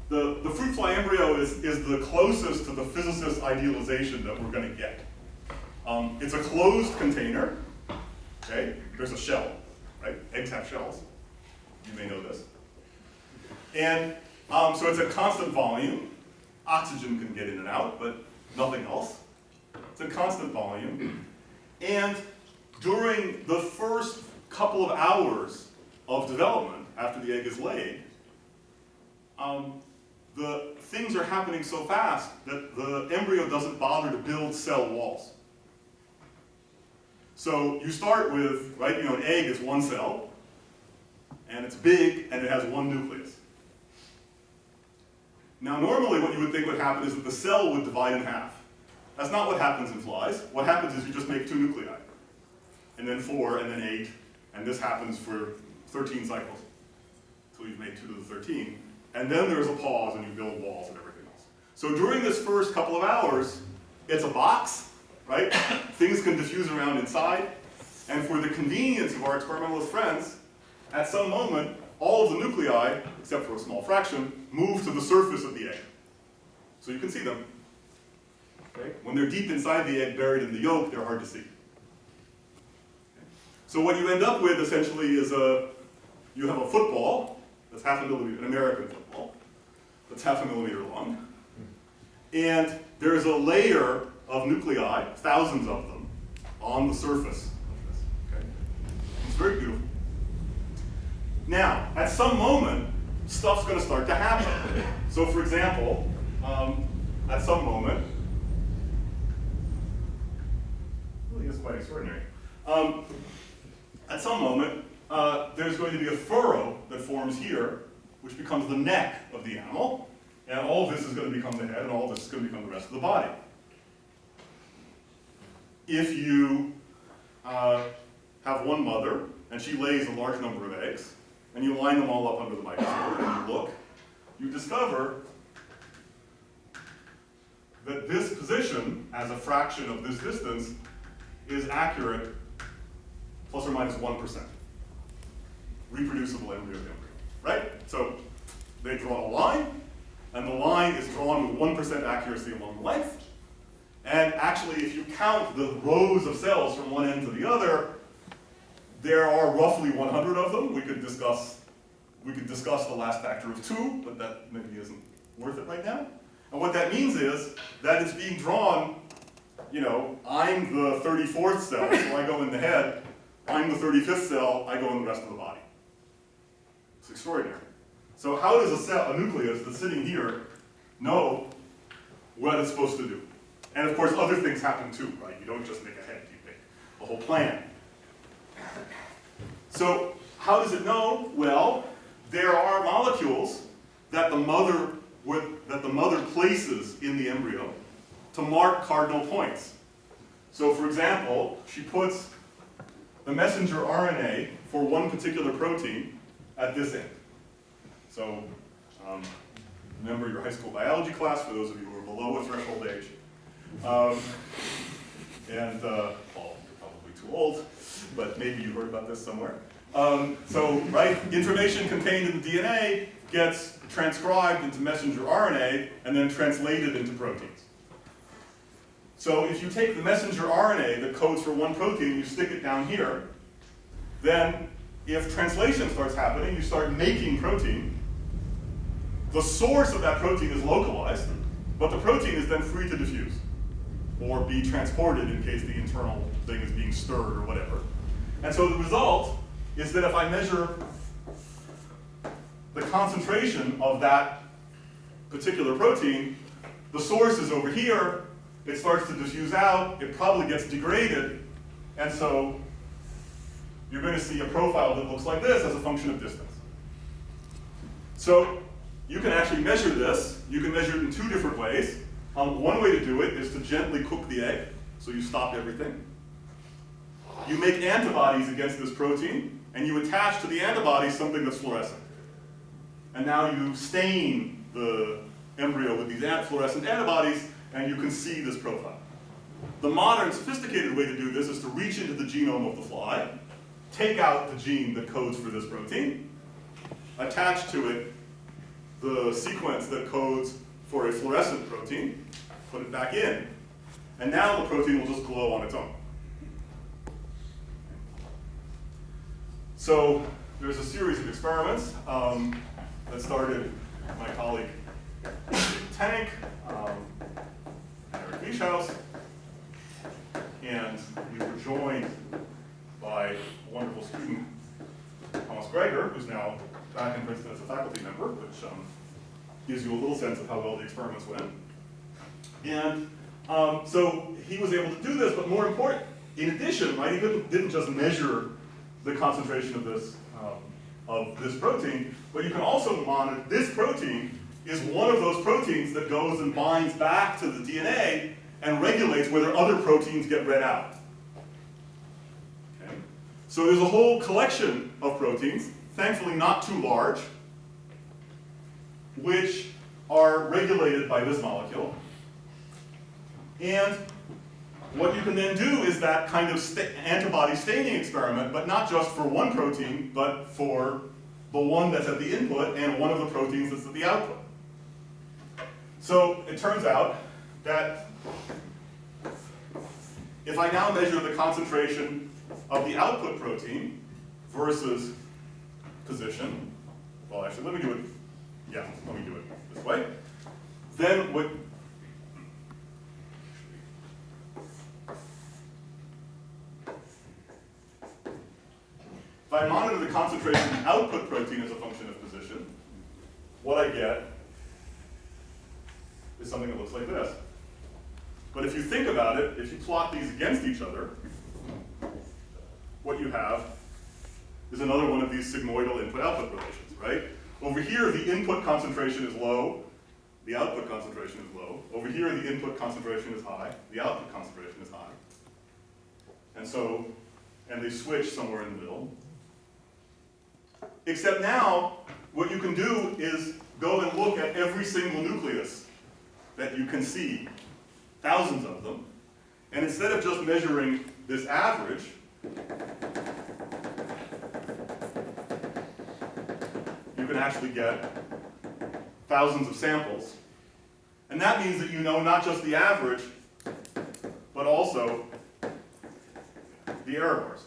the fruit fly embryo is the closest to the physicist's idealization that we're going to get. It's a closed container, Okay? There's a shell, right? Eggs have shells. You may know this. And so it's a constant volume. Oxygen can get in and out, but nothing else. It's a constant volume. And during the first couple of hours of development, after the egg is laid, the things are happening so fast that the embryo doesn't bother to build cell walls. So you start with, right, an egg is one cell, and it's big, and it has one nucleus. Now normally what you would think would happen is that the cell would divide in half. That's not what happens in flies. What happens is you just make 2 nuclei, and then 4, and then 8, and this happens for 13 cycles, until you've made 2 to the 13. And then there's a pause, and you build walls and everything else. So during this first couple of hours, it's a box, right? Things can diffuse around inside. And for the convenience of our experimentalist friends, at some moment, all of the nuclei, except for a small fraction, move to the surface of the egg. So you can see them. Okay? When they're deep inside the egg, buried in the yolk, they're hard to see. Okay? So what you end up with, essentially, is you have a football that's half a millimeter, an American football, that's half a millimeter long. And there's a layer of nuclei, thousands of them, on the surface of this. Okay? It's very beautiful. Now, at some moment, stuff's going to start to happen. So for example, at some moment, really is quite extraordinary. At some moment, there's going to be a furrow that forms here, which becomes the neck of the animal, and all of this is going to become the head, and all of this is going to become the rest of the body. If you have one mother, and she lays a large number of eggs, and you line them all up under the microscope, and you look, you discover that this position, as a fraction of this distance, is accurate plus or minus 1%. Reproducible embryo to embryo, right? So they draw a line, and the line is drawn with 1% accuracy along the length. And actually, if you count the rows of cells from one end to the other, there are roughly 100 of them. We could discuss the last factor of 2, but that maybe isn't worth it right now. And what that means is that it's being drawn, I'm the 34th cell, so I go in the head. I'm the 35th cell, I go in the rest of the body. It's extraordinary. So how does a nucleus that's sitting here know what it's supposed to do? And of course, other things happen too, right? You don't just make a head, you make a whole plan. So how does it know? Well, there are molecules that the mother places in the embryo to mark cardinal points. So for example, she puts the messenger RNA for one particular protein at this end. So remember your high school biology class, for those of you who are below a threshold age. Well, you're probably too old, but maybe you heard about this somewhere. Right, information contained in the DNA gets transcribed into messenger RNA and then translated into proteins. So if you take the messenger RNA that codes for one protein and you stick it down here, then if translation starts happening, you start making protein. The source of that protein is localized, but the protein is then free to diffuse or be transported in case the internal thing is being stirred or whatever. And so the result is that if I measure the concentration of that particular protein, the source is over here, it starts to diffuse out, it probably gets degraded, and so you're going to see a profile that looks like this as a function of distance. So you can actually measure this. You can measure it in 2 different ways. One way to do it is to gently cook the egg, so you stop everything. You make antibodies against this protein, and you attach to the antibodies something that's fluorescent. And now you stain the embryo with these fluorescent antibodies, and you can see this profile. The modern, sophisticated way to do this is to reach into the genome of the fly, take out the gene that codes for this protein, attach to it the sequence that codes for a fluorescent protein, put it back in, and now the protein will just glow on its own. So there's a series of experiments that started my colleague Tank, Eric Wieshouse, and we were joined by a wonderful student, Thomas Greger, who's now back in Princeton as a faculty member, which gives you a little sense of how well the experiments went. And so he was able to do this, but more important, in addition, right, he didn't just measure the concentration of this protein, but you can also monitor this protein is one of those proteins that goes and binds back to the DNA and regulates whether other proteins get read out. Okay? So there's a whole collection of proteins, thankfully not too large, which are regulated by this molecule. And what you can then do is that kind of antibody staining experiment, but not just for one protein, but for the one that's at the input and one of the proteins that's at the output. So it turns out that if I now measure the concentration of the output protein versus position, well, actually, let me do it this way. Then what, if I monitor the concentration of the output protein as a function of position, what I get is something that looks like this. But if you think about it, if you plot these against each other, what you have is another one of these sigmoidal input-output relations, right? Over here, the input concentration is low, the output concentration is low. Over here, the input concentration is high, the output concentration is high. And they switch somewhere in the middle. Except now, what you can do is go and look at every single nucleus that you can see, thousands of them, and instead of just measuring this average, you can actually get thousands of samples. And that means that you know not just the average, but also the error bars.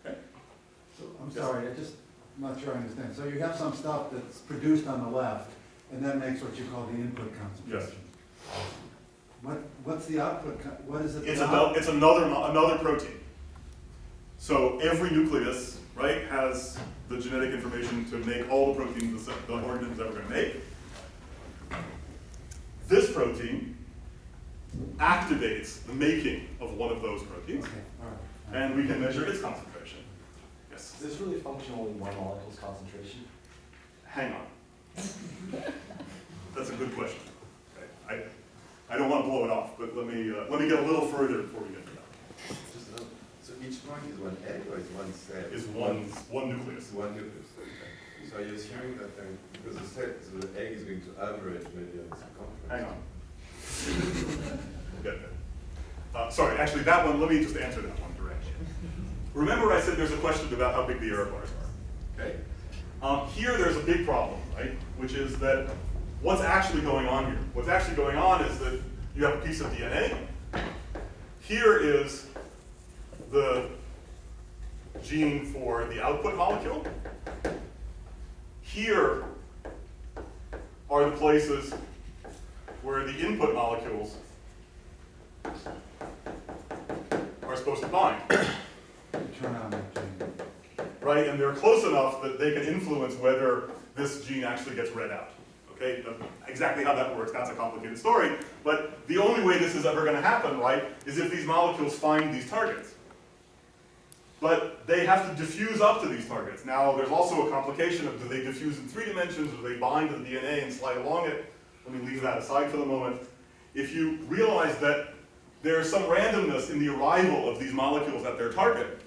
Okay? So, I'm sorry, I'm not sure I understand. So you have some stuff that's produced on the left, and that makes what you call the input concentration. Yes. What's the output? What is it? It's another protein. So every nucleus, right, has the genetic information to make all the proteins the organism is ever going to make. This protein activates the making of one of those proteins, Okay, all right. and we can measure its concentration. Yes. Is this really functional in one molecule's concentration? Hang on. That's a good question. Okay. I don't want to blow it off, but let me get a little further before we get to that. So each point is one egg or is one cell? Is one nucleus. One nucleus. Okay. So you're assuming that because the egg is going to average maybe on the circumference. Hang on. We'll get there. Sorry, actually that one, let me just answer that one directly. Remember I said there's a question about how big the error bars are, okay? Here there's a big problem, right? Which is that what's actually going on here? What's actually going on is that you have a piece of DNA. Here is the gene for the output molecule. Here are the places where the input molecules are supposed to bind. Turn on that gene. Right, and they're close enough that they can influence whether this gene actually gets read out. Okay, exactly how that works, that's a complicated story, but the only way this is ever going to happen, right, is if these molecules find these targets. But they have to diffuse up to these targets. Now, there's also a complication of do they diffuse in 3 dimensions, or do they bind to the DNA and slide along it? Let me leave that aside for the moment. If you realize that there's some randomness in the arrival of these molecules at their target,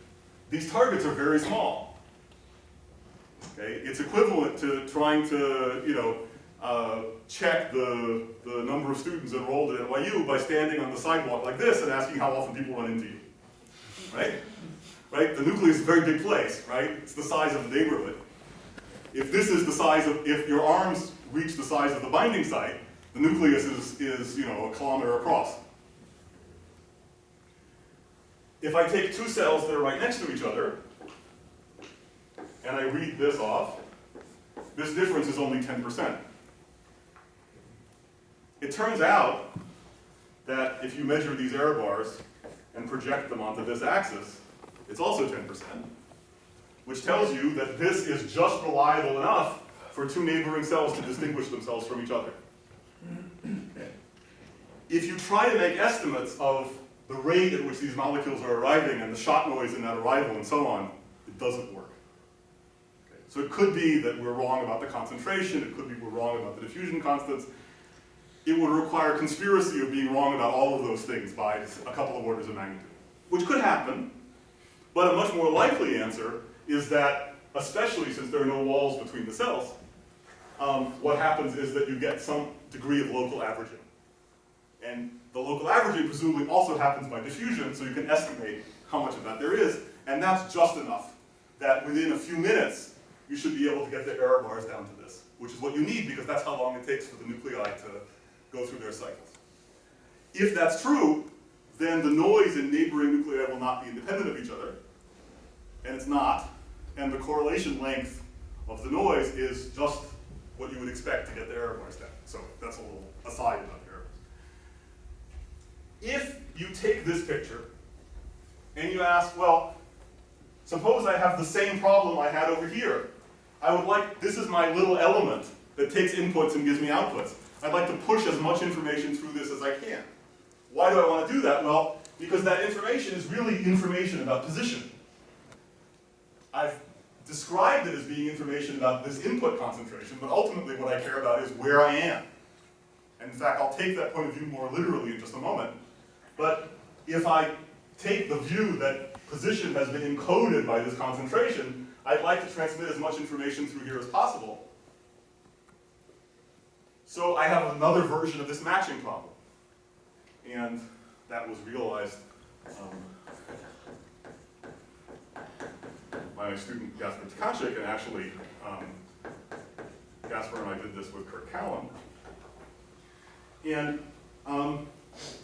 these targets are very small. Okay? It's equivalent to trying to, check the number of students enrolled at NYU by standing on the sidewalk like this and asking how often people run into you. Right? Right? The nucleus is a very big place, right? It's the size of the neighborhood. If this is the size of, if your arms reach the size of the binding site, the nucleus is a kilometer across. If I take 2 cells that are right next to each other, and I read this off, this difference is only 10%. It turns out that if you measure these error bars and project them onto this axis, it's also 10%, which tells you that this is just reliable enough for two neighboring cells to distinguish themselves from each other. If you try to make estimates of the rate at which these molecules are arriving and the shot noise in that arrival and so on, it doesn't work. Okay. So it could be that we're wrong about the concentration, it could be we're wrong about the diffusion constants. It would require conspiracy of being wrong about all of those things by a couple of orders of magnitude, which could happen, but a much more likely answer is that, especially since there are no walls between the cells, what happens is that you get some degree of local averaging. And the local averaging presumably also happens by diffusion, so you can estimate how much of that there is, and that's just enough that within a few minutes, you should be able to get the error bars down to this, which is what you need because that's how long it takes for the nuclei to go through their cycles. If that's true, then the noise in neighboring nuclei will not be independent of each other, and it's not, and the correlation length of the noise is just what you would expect to get the error bars down. So that's a little aside about the error bars. If you take this picture and you ask, well, suppose I have the same problem I had over here. I would like, this is my little element that takes inputs and gives me outputs. I'd like to push as much information through this as I can. Why do I want to do that? Well, because that information is really information about position. I've described it as being information about this input concentration, but ultimately what I care about is where I am. And in fact, I'll take that point of view more literally in just a moment. But if I take the view that position has been encoded by this concentration, I'd like to transmit as much information through here as possible. So I have another version of this matching problem. And that was realized by my student Gasper Tkachik, and actually Gasper and I did this with Kurt Cowan. And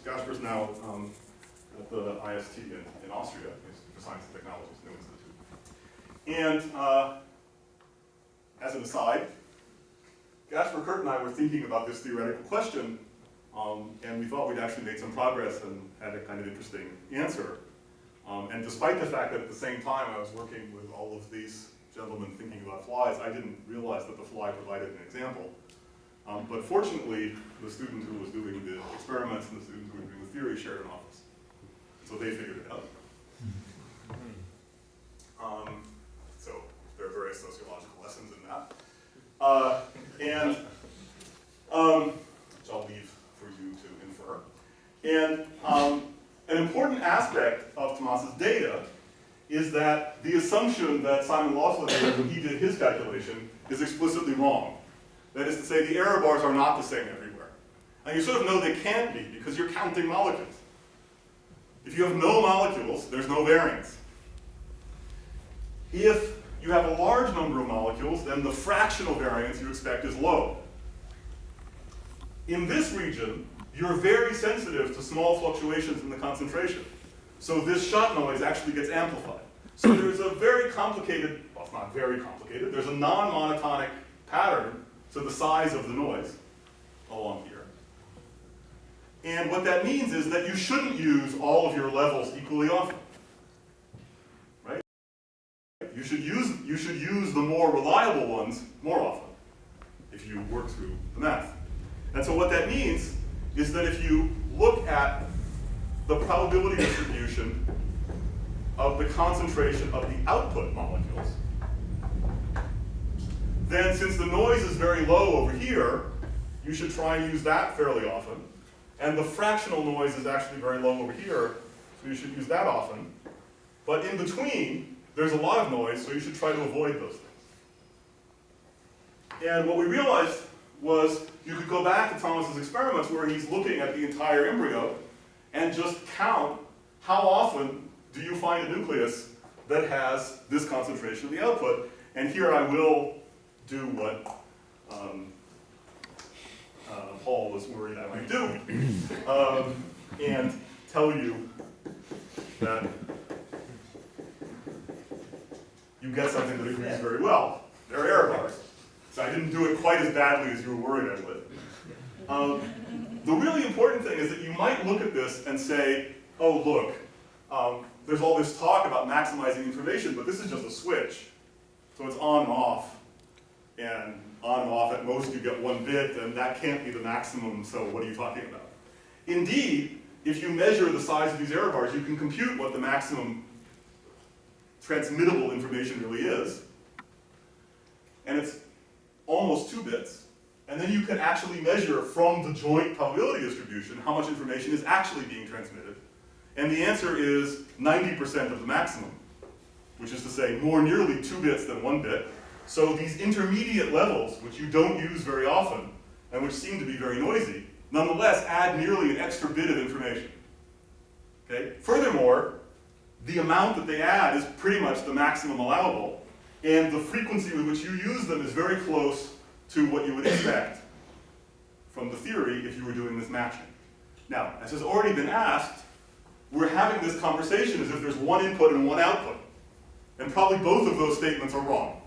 Gasper's now at the IST in Austria, for Science and Technologies, New Institute. And as an aside, Gasper, Kurt, and I were thinking about this theoretical question, and we thought we'd actually made some progress and had a kind of interesting answer. And despite the fact that at the same time I was working with all of these gentlemen thinking about flies, I didn't realize that the fly provided an example. But fortunately, the student who was doing the experiments and the student who was doing the theory shared an office. So they figured it out. So there are various sociological lessons in that. Which I'll leave for you to infer. And an important aspect of Tomas's data is that the assumption that Simon Laughlin made when he did his calculation is explicitly wrong. That is to say, the error bars are not the same everywhere. And you sort of know they can't be because you're counting molecules. If you have no molecules, there's no variance. If you have a large number of molecules, then the fractional variance you expect is low. In this region, you're very sensitive to small fluctuations in the concentration. So this shot noise actually gets amplified. So there's a very complicated, well, it's not very complicated, there's a non-monotonic pattern to the size of the noise along here. And what that means is that you shouldn't use all of your levels equally often. Right? You should use the more reliable ones more often if you work through the math. And so what that means is that if you look at the probability distribution of the concentration of the output molecules, then since the noise is very low over here, you should try and use that fairly often. And the fractional noise is actually very low over here, so you should use that often. But in between, there's a lot of noise, so you should try to avoid those things. And what we realized was you could go back to Thomas's experiments where he's looking at the entire embryo and just count how often do you find a nucleus that has this concentration of the output. And here I will do what Paul was worried I might do, and tell you that you get something that agrees very well. There are error bars. So I didn't do it quite as badly as you were worried I would. The really important thing is that you might look at this and say, oh, look, there's all this talk about maximizing information, but this is just a switch. So it's on and off. And on and off, at most you get 1 bit, and that can't be the maximum, so what are you talking about? Indeed, if you measure the size of these error bars, you can compute what the maximum transmittable information really is. And it's almost 2 bits. And then you can actually measure from the joint probability distribution how much information is actually being transmitted. And the answer is 90% of the maximum, which is to say more nearly 2 bits than 1 bit. So these intermediate levels, which you don't use very often, and which seem to be very noisy, nonetheless add nearly an extra bit of information. Okay? Furthermore, the amount that they add is pretty much the maximum allowable, and the frequency with which you use them is very close to what you would expect from the theory if you were doing this matching. Now, as has already been asked, we're having this conversation as if there's 1 input and 1 output. And probably both of those statements are wrong.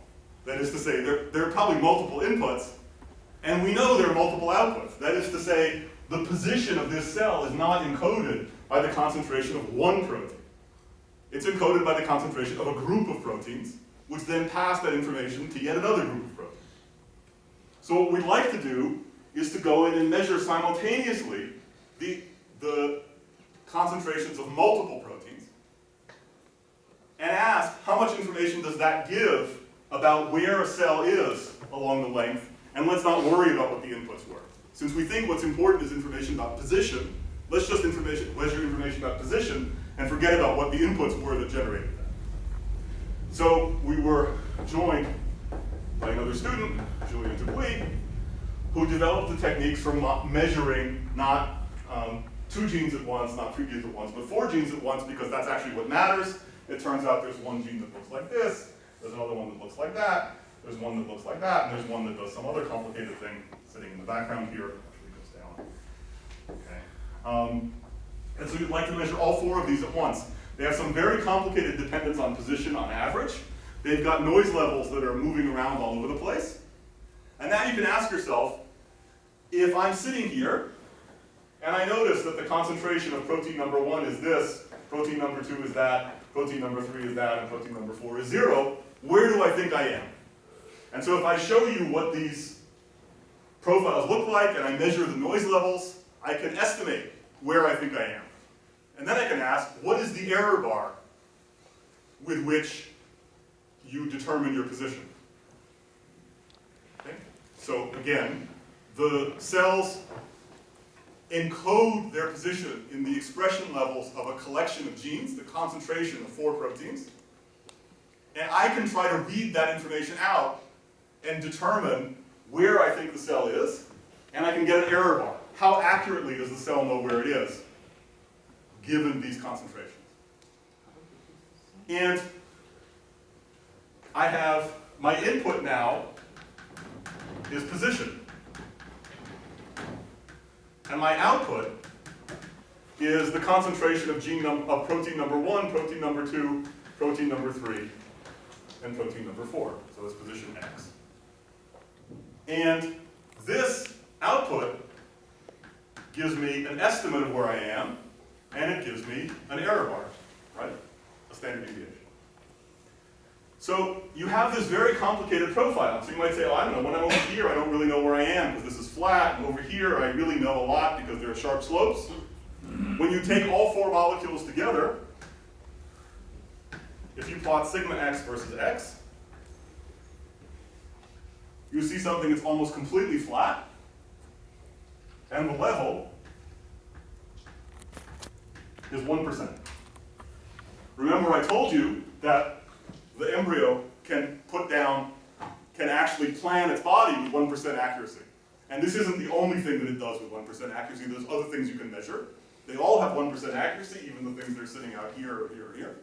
That is to say, there are probably multiple inputs, and we know there are multiple outputs. That is to say, the position of this cell is not encoded by the concentration of 1 protein. It's encoded by the concentration of a group of proteins, which then pass that information to yet another group of proteins. So what we'd like to do is to go in and measure simultaneously the concentrations of multiple proteins and ask how much information does that give about where a cell is along the length, and let's not worry about what the inputs were. Since we think what's important is information about position, let's just measure information about position and forget about what the inputs were that generated that. So we were joined by another student, Julien Dubuis, who developed the techniques for measuring not 2 genes at once, not 3 genes at once, but 4 genes at once, because that's actually what matters. It turns out there's 1 gene that looks like this, there's another one that looks like that, there's one that looks like that, and there's one that does some other complicated thing sitting in the background here. Actually goes down. Okay. And so you'd like to measure all 4 of these at once. They have some very complicated dependence on position on average. They've got noise levels that are moving around all over the place. And now you can ask yourself, if I'm sitting here, and I notice that the concentration of protein number 1 is this, protein number 2 is that, protein number 3 is that, and protein number 4 is 0, where do I think I am? And so if I show you what these profiles look like, and I measure the noise levels, I can estimate where I think I am. And then I can ask, what is the error bar with which you determine your position? Okay? So again, the cells encode their position in the expression levels of a collection of genes, the concentration of 4 proteins. And I can try to read that information out and determine where I think the cell is, and I can get an error bar. How accurately does the cell know where it is, given these concentrations? And I have my input now is position. And my output is the concentration of protein number 1, protein number 2, protein number 3, and protein number 4. So it's position X. And this output gives me an estimate of where I am, and it gives me an error bar, right? A standard deviation. So you have this very complicated profile. So you might say, oh, I don't know, when I'm over here, I don't really know where I am because this is flat, and over here, I really know a lot because there are sharp slopes. When you take all 4 molecules together, if you plot sigma x versus x, you see something that's almost completely flat, and the level is 1%. Remember I told you that the embryo can actually plan its body with 1% accuracy. And this isn't the only thing that it does with 1% accuracy. There's other things you can measure. They all have 1% accuracy, even the things that are sitting out here or here or here.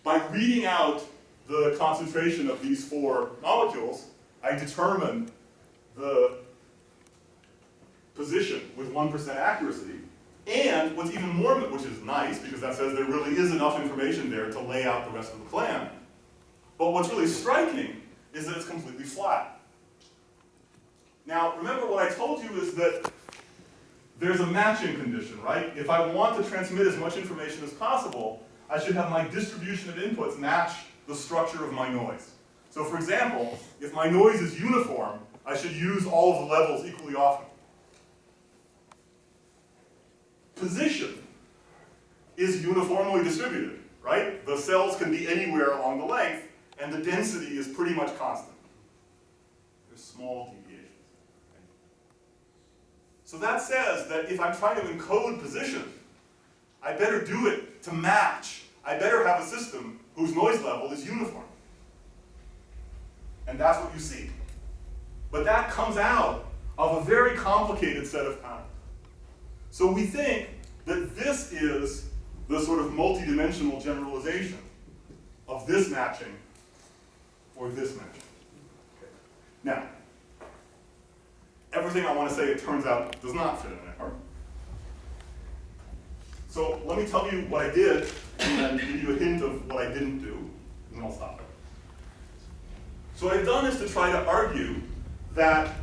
By reading out the concentration of these 4 molecules, I determine the position with 1% accuracy. And what's even more, which is nice, because that says there really is enough information there to lay out the rest of the plan, But what's really striking is that it's completely flat. Now, remember what I told you is that there's a matching condition, right? If I want to transmit as much information as possible, I should have my distribution of inputs match the structure of my noise. So for example, if my noise is uniform, I should use all of the levels equally often. Position is uniformly distributed, right? The cells can be anywhere along the length, and the density is pretty much constant. There's small deviations. Okay? So that says that if I'm trying to encode position, I better do it to match. I better have a system whose noise level is uniform. And that's what you see. But that comes out of a very complicated set of patterns. So we think that this is the sort of multidimensional generalization of this matching or this matching. Okay. Now, everything I want to say, it turns out, does not fit in there. So let me tell you what I did, and then give you a hint of what I didn't do, and then I'll stop. So what I've done is to try to argue that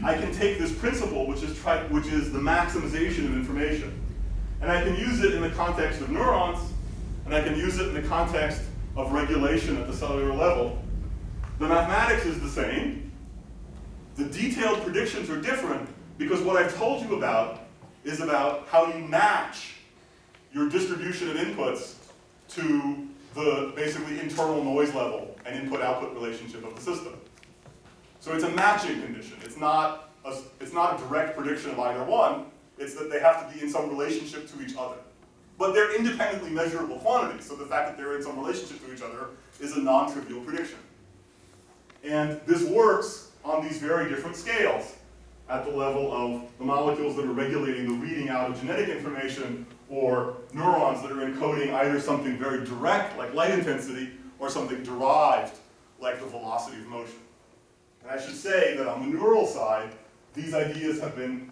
I can take this principle, which is the maximization of information, and I can use it in the context of neurons, and I can use it in the context of regulation at the cellular level. The mathematics is the same. The detailed predictions are different because what I've told you about is about how you match your distribution of inputs to the basically internal noise level and input-output relationship of the system. So it's a matching condition. It's not a direct prediction of either one. It's that they have to be in some relationship to each other. But they're independently measurable quantities, so the fact that they're in some relationship to each other is a non-trivial prediction. And this works on these very different scales at the level of the molecules that are regulating the reading out of genetic information, or neurons that are encoding either something very direct, like light intensity, or something derived, like the velocity of motion. And I should say that on the neural side, these ideas have been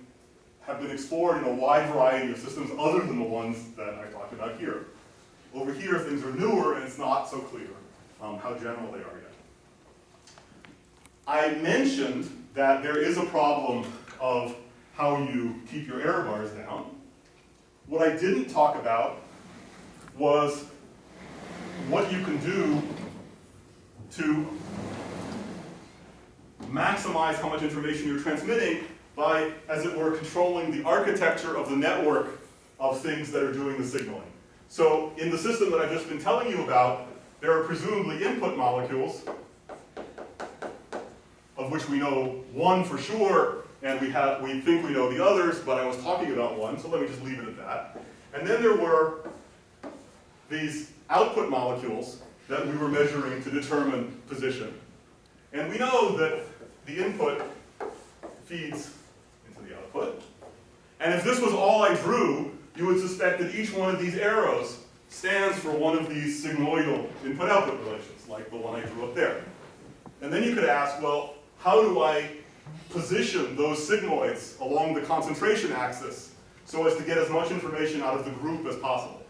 explored in a wide variety of systems other than the ones that I talked about here. Over here, things are newer, and it's not so clear how general they are yet. I mentioned that there is a problem of how you keep your error bars down. What I didn't talk about was what you can do to maximize how much information you're transmitting by, as it were, controlling the architecture of the network of things that are doing the signaling. So in the system that I've just been telling you about, there are presumably input molecules, of which we know one for sure, and we think we know the others, but I was talking about one, so let me just leave it at that. And then there were these output molecules that we were measuring to determine position. And we know that the input feeds into the output. And if this was all I drew, you would suspect that each one of these arrows stands for one of these sigmoidal input-output relations, like the one I drew up there. And then you could ask, well, how do I position those sigmoids along the concentration axis so as to get as much information out of the group as possible?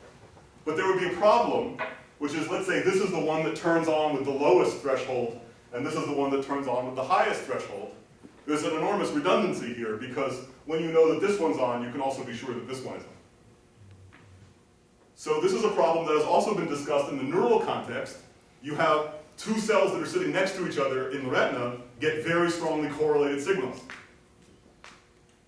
But there would be a problem, which is, let's say this is the one that turns on with the lowest threshold, and this is the one that turns on with the highest threshold. There's an enormous redundancy here, because when you know that this one's on, you can also be sure that this one is on. So this is a problem that has also been discussed in the neural context. You have two cells that are sitting next to each other in the retina get very strongly correlated signals.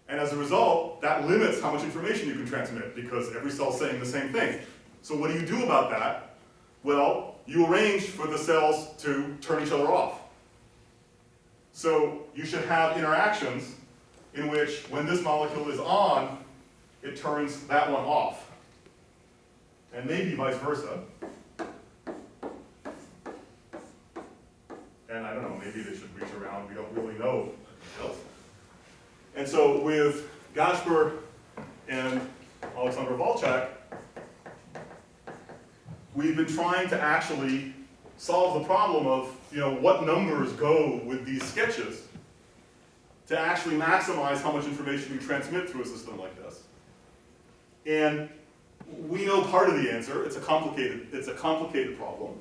And as a result, that limits how much information you can transmit, because every cell's saying the same thing. So what do you do about that? Well, you arrange for the cells to turn each other off. So you should have interactions in which, when this molecule is on, it turns that one off. And maybe vice versa. And I don't know, maybe they should reach around, we don't really know the details. And so with Gasper and Alexander Volchak, we've been trying to actually solve the problem of, what numbers go with these sketches to actually maximize how much information you transmit through a system like this. And we know part of the answer. It's a complicated problem.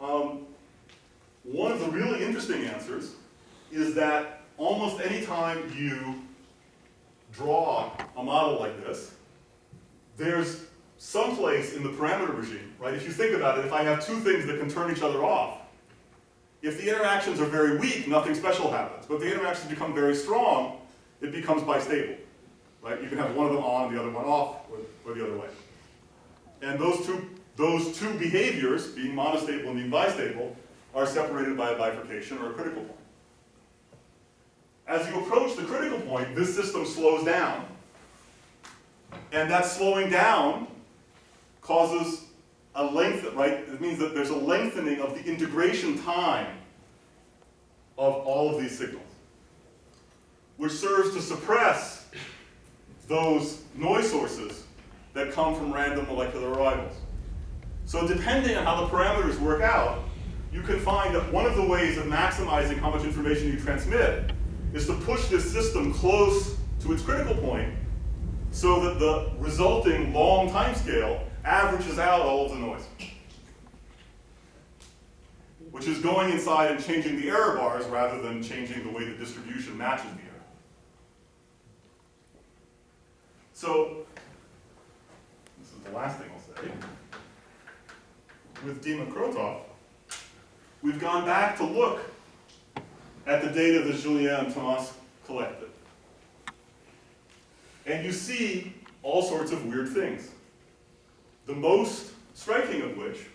One of the really interesting answers is that almost any time you draw a model like this, there's some place in the parameter regime, right? If you think about it, if I have two things that can turn each other off, if the interactions are very weak, nothing special happens. But if the interactions become very strong, it becomes bistable, right? You can have one of them on and the other one off, or the other way. And those two behaviors, being monostable and being bistable, are separated by a bifurcation or a critical point. As you approach the critical point, this system slows down. And that slowing down causes a length, right? It means that there's a lengthening of the integration time of all of these signals, which serves to suppress those noise sources that come from random molecular arrivals. So depending on how the parameters work out, you can find that one of the ways of maximizing how much information you transmit is to push this system close to its critical point so that the resulting long time scale averages out all of the noise, which is going inside and changing the error bars rather than changing the way the distribution matches the error. So, this is the last thing I'll say. With Dima Krotov, we've gone back to look at the data that Julien and Thomas collected. And you see all sorts of weird things. The most striking of which,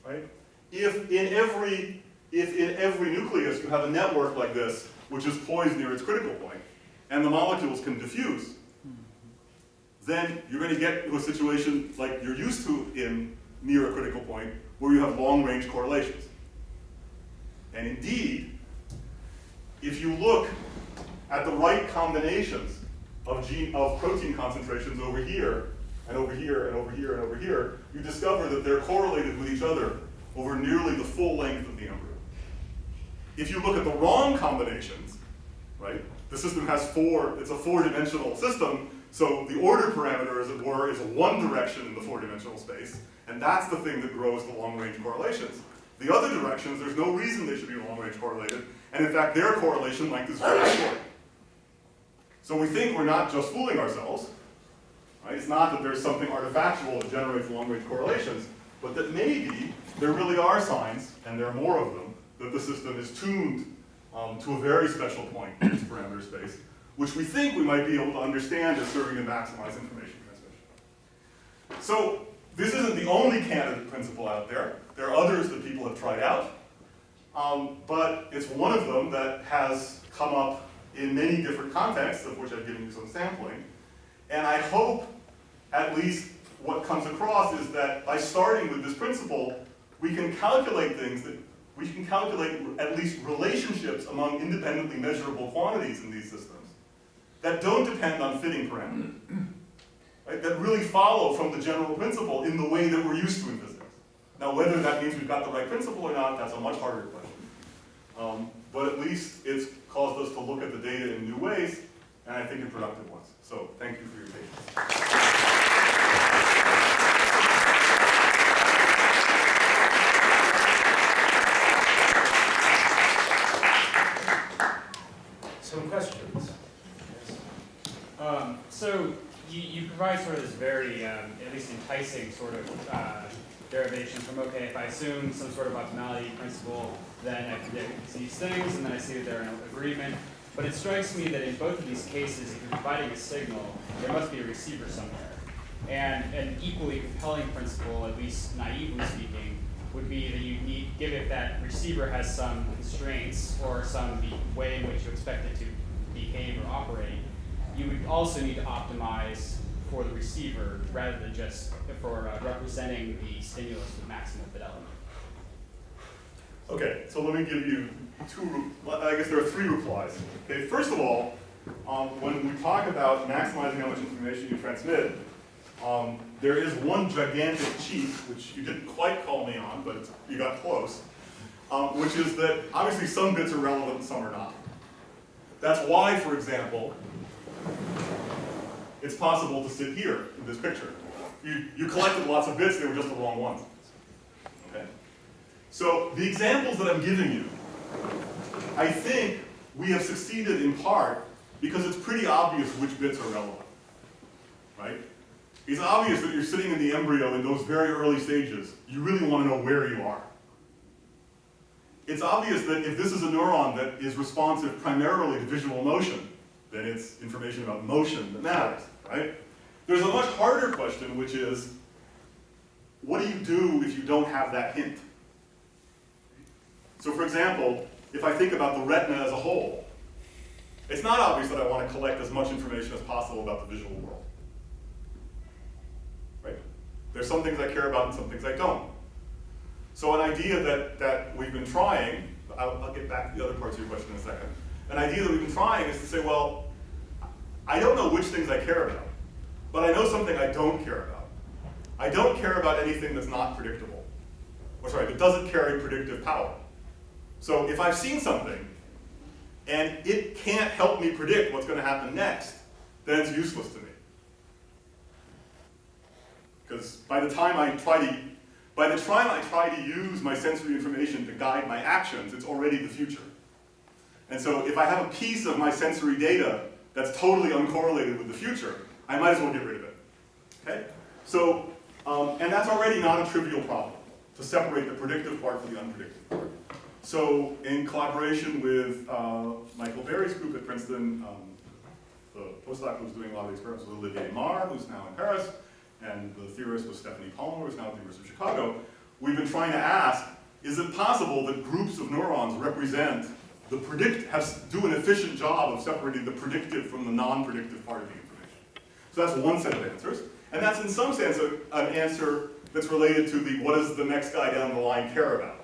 right, if in every nucleus you have a network like this, which is poised near its critical point, and the molecules can diffuse, then you're going to get to a situation like you're used to in near a critical point, where you have long-range correlations. And indeed, if you look at the right combinations of protein concentrations over here, and over here, and over here, and over here, you discover that they're correlated with each other over nearly the full length of the embryo. If you look at the wrong combinations, right, the system has it's a four-dimensional system, so the order parameter, as it were, is one direction in the four-dimensional space, and that's the thing that grows the long-range correlations. The other directions, there's no reason they should be long-range correlated, and in fact, their correlation length is very short. So we think we're not just fooling ourselves, right? It's not that there's something artifactual that generates long-range correlations, but that maybe there really are signs, and there are more of them, that the system is tuned to a very special point in its parameter space, which we think we might be able to understand as serving to maximize information transmission. So this isn't the only candidate principle out there. There are others that people have tried out, but it's one of them that has come up in many different contexts, of which I've given you some sampling. And I hope, at least what comes across is that by starting with this principle, we can calculate at least relationships among independently measurable quantities in these systems that don't depend on fitting parameters, right? That really follow from the general principle in the way that we're used to in physics. Now, whether that means we've got the right principle or not, that's a much harder question. But at least it's caused us to look at the data in new ways, and I think in productive ones. So thank you for your patience. Some questions? So you provide sort of this very, at least enticing sort of derivation from, okay, if I assume some sort of optimality principle, then I predict these things, and then I see that they're in agreement. But it strikes me that in both of these cases, if you're providing a signal, there must be a receiver somewhere. And an equally compelling principle, at least naively speaking, would be that you need, given that receiver has some constraints or some way in which you expect it to behave or operate, you would also need to optimize for the receiver rather than just for representing the stimulus with maximum fidelity. Okay, so let me give you I guess there are three replies. Okay, first of all, when we talk about maximizing how much information you transmit, there is one gigantic cheat, which you didn't quite call me on, but you got close, which is that obviously some bits are relevant and some are not. That's why, for example, it's possible to sit here in this picture. You collected lots of bits, they were just the wrong ones. Okay? So the examples that I'm giving you, I think we have succeeded in part because it's pretty obvious which bits are relevant, right? It's obvious that you're sitting in the embryo in those very early stages. You really want to know where you are. It's obvious that if this is a neuron that is responsive primarily to visual motion, then it's information about motion that matters, right? There's a much harder question, which is, what do you do if you don't have that hint? So for example, if I think about the retina as a whole, it's not obvious that I want to collect as much information as possible about the visual world. Right? There's some things I care about and some things I don't. So an idea that we've been trying, I'll get back to the other parts of your question in a second. An idea that we've been trying is to say, well, I don't know which things I care about, but I know something I don't care about. I don't care about anything that's not predictable. Or sorry, that doesn't carry predictive power. So if I've seen something, and it can't help me predict what's going to happen next, then it's useless to me. Because by the time I try to use my sensory information to guide my actions, it's already the future. And so if I have a piece of my sensory data that's totally uncorrelated with the future, I might as well get rid of it. Okay? So, and that's already not a trivial problem, to separate the predictive part from the unpredictive part. So in collaboration with Michael Berry's group at Princeton, the postdoc who was doing a lot of the experiments was Olivier Marr, who's now in Paris, and the theorist was Stephanie Palmer, who's now at the University of Chicago. We've been trying to ask, is it possible that groups of neurons represent the do an efficient job of separating the predictive from the non-predictive part of the information? So that's one set of answers. And that's in some sense an answer that's related to the what does the next guy down the line care about?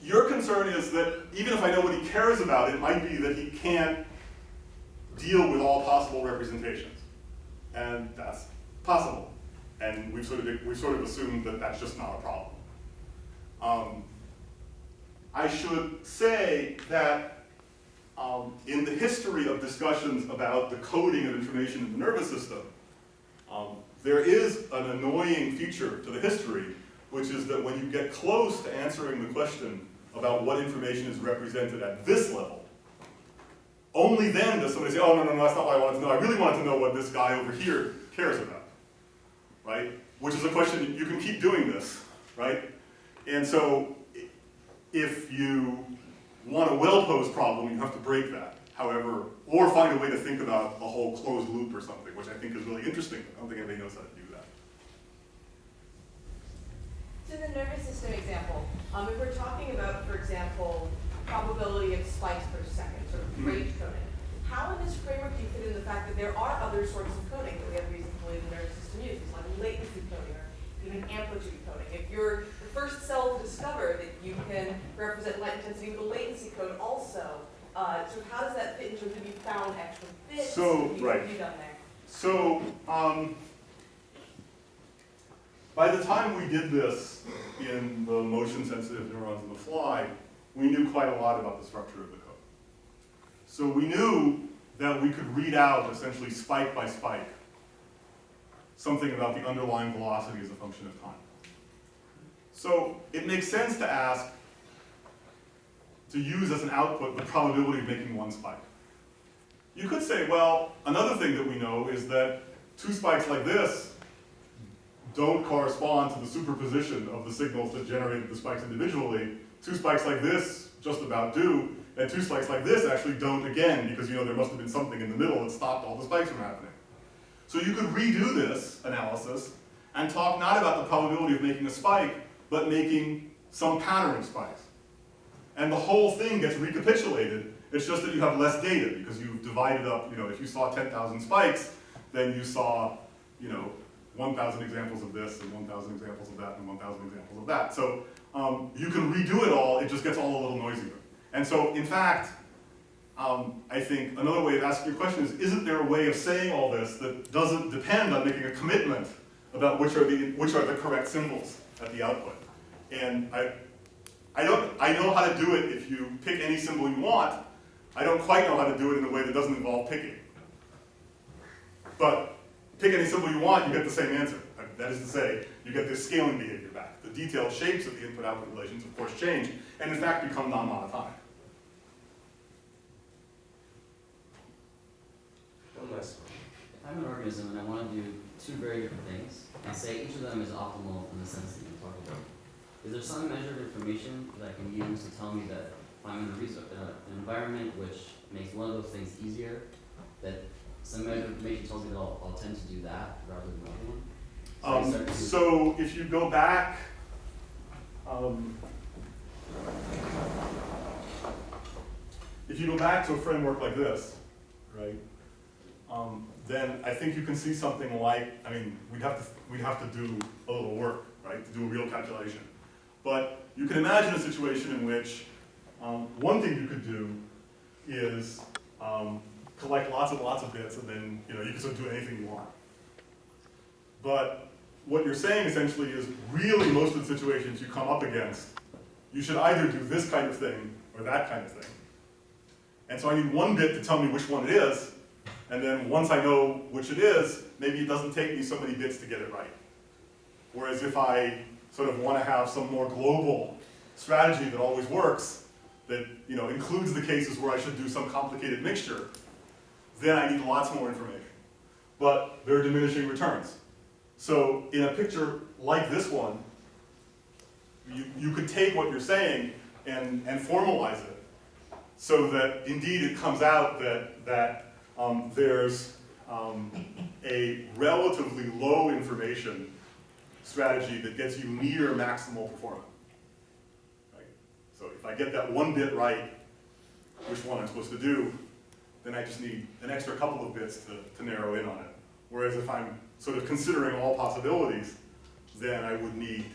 Your concern is that even if I know what he cares about, it might be that he can't deal with all possible representations. And that's possible. And we've sort of assumed that that's just not a problem. I should say that in the history of discussions about the coding of information in the nervous system, there is an annoying feature to the history, which is that when you get close to answering the question about what information is represented at this level, only then does somebody say, oh, no, that's not what I wanted to know. I really wanted to know what this guy over here cares about, right? Which is a question, you can keep doing this, right? And so if you want a well-posed problem, you have to break that. However, or find a way to think about a whole closed loop or something, which I think is really interesting. I don't think anybody knows how to do that. So the nervous system example, if we're talking about, for example, probability of spikes per second, sort of rate coding, how in this framework do you fit in the fact that there are other sorts of coding that we have reason to believe the nervous system uses, like latency coding or even amplitude coding? If you're the first cell to discover that you can represent light intensity with a latency code also, so how does that fit in terms of you found extra bits? So, right. Have you done there? So, by the time we did this in the motion-sensitive neurons in the fly, we knew quite a lot about the structure of the code. So we knew that we could read out, essentially spike by spike, something about the underlying velocity as a function of time. So it makes sense to ask, to use as an output the probability of making one spike. You could say, well, another thing that we know is that two spikes like this don't correspond to the superposition of the signals that generated the spikes individually. Two spikes like this just about do, and two spikes like this actually don't again, because there must have been something in the middle that stopped all the spikes from happening. So you could redo this analysis and talk not about the probability of making a spike, but making some pattern of spikes. And the whole thing gets recapitulated. It's just that you have less data because you've divided up, if you saw 10,000 spikes, then you saw, 1,000 examples of this and 1,000 examples of that and 1,000 examples of that. So you can redo it all, it just gets all a little noisier. And so, in fact, I think another way of asking your question is, isn't there a way of saying all this that doesn't depend on making a commitment about which are the correct symbols at the output? And I know how to do it if you pick any symbol you want. I don't quite know how to do it in a way that doesn't involve picking. But pick any symbol you want, you get the same answer. That is to say, you get this scaling behavior back. The detailed shapes of the input-output relations, of course, change, and in fact become non-monotonic. One last one. If I'm an organism and I want to do two very different things, and say each of them is optimal in the sense that you talked about, is there some measure of information that I can use to tell me that if I'm in an environment which makes one of those things easier, that some measure of information tells me that I'll tend to do that rather than the other one? So if you go back, to a framework like this, right? Then I think you can see something like, I mean, we'd have to do a little work, right, to do a real calculation. But you can imagine a situation in which one thing you could do is collect lots and lots of bits, and then you can sort of do anything you want. But what you're saying essentially is really most of the situations you come up against, you should either do this kind of thing or that kind of thing. And so I need one bit to tell me which one it is, and then once I know which it is, maybe it doesn't take me so many bits to get it right. Whereas if I sort of want to have some more global strategy that always works, that includes the cases where I should do some complicated mixture, then I need lots more information. But there are diminishing returns. So in a picture like this one, you could take what you're saying and formalize it so that indeed it comes out that there's a relatively low information strategy that gets you near maximal performance. Right? So if I get that one bit right, which one I'm supposed to do, then I just need an extra couple of bits to narrow in on it. Whereas if I'm sort of considering all possibilities, then I would need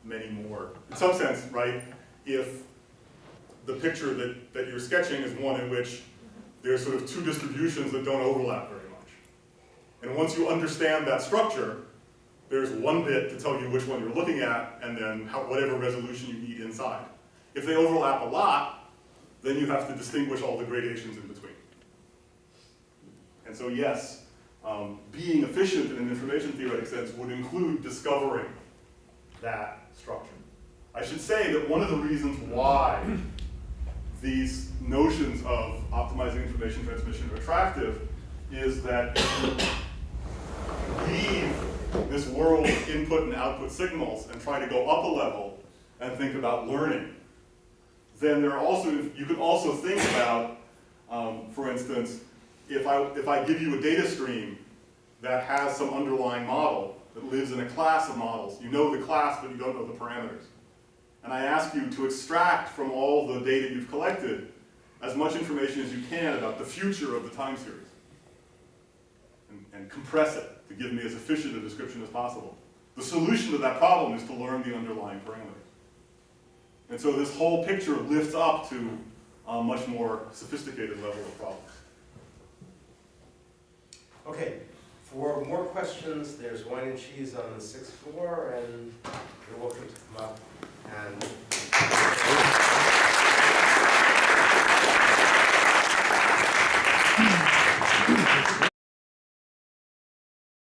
many more. In some sense, right, if the picture that you're sketching is one in which there's sort of two distributions that don't overlap very much. And once you understand that structure, there's one bit to tell you which one you're looking at, and then whatever resolution you need inside. If they overlap a lot, then you have to distinguish all the gradations in between. And so yes, being efficient in an information theoretic sense would include discovering that structure. I should say that one of the reasons why these notions of optimizing information transmission are attractive is that if you leave this world of input and output signals and try to go up a level and think about learning, then you can also think about, for instance, if I give you a data stream that has some underlying model that lives in a class of models, you know the class but you don't know the parameters. And I ask you to extract from all the data you've collected as much information as you can about the future of the time series. And compress it to give me as efficient a description as possible. The solution to that problem is to learn the underlying parameters. And so this whole picture lifts up to a much more sophisticated level of problem. Okay, for more questions, there's wine and cheese on the 6th floor, and you're welcome to come up and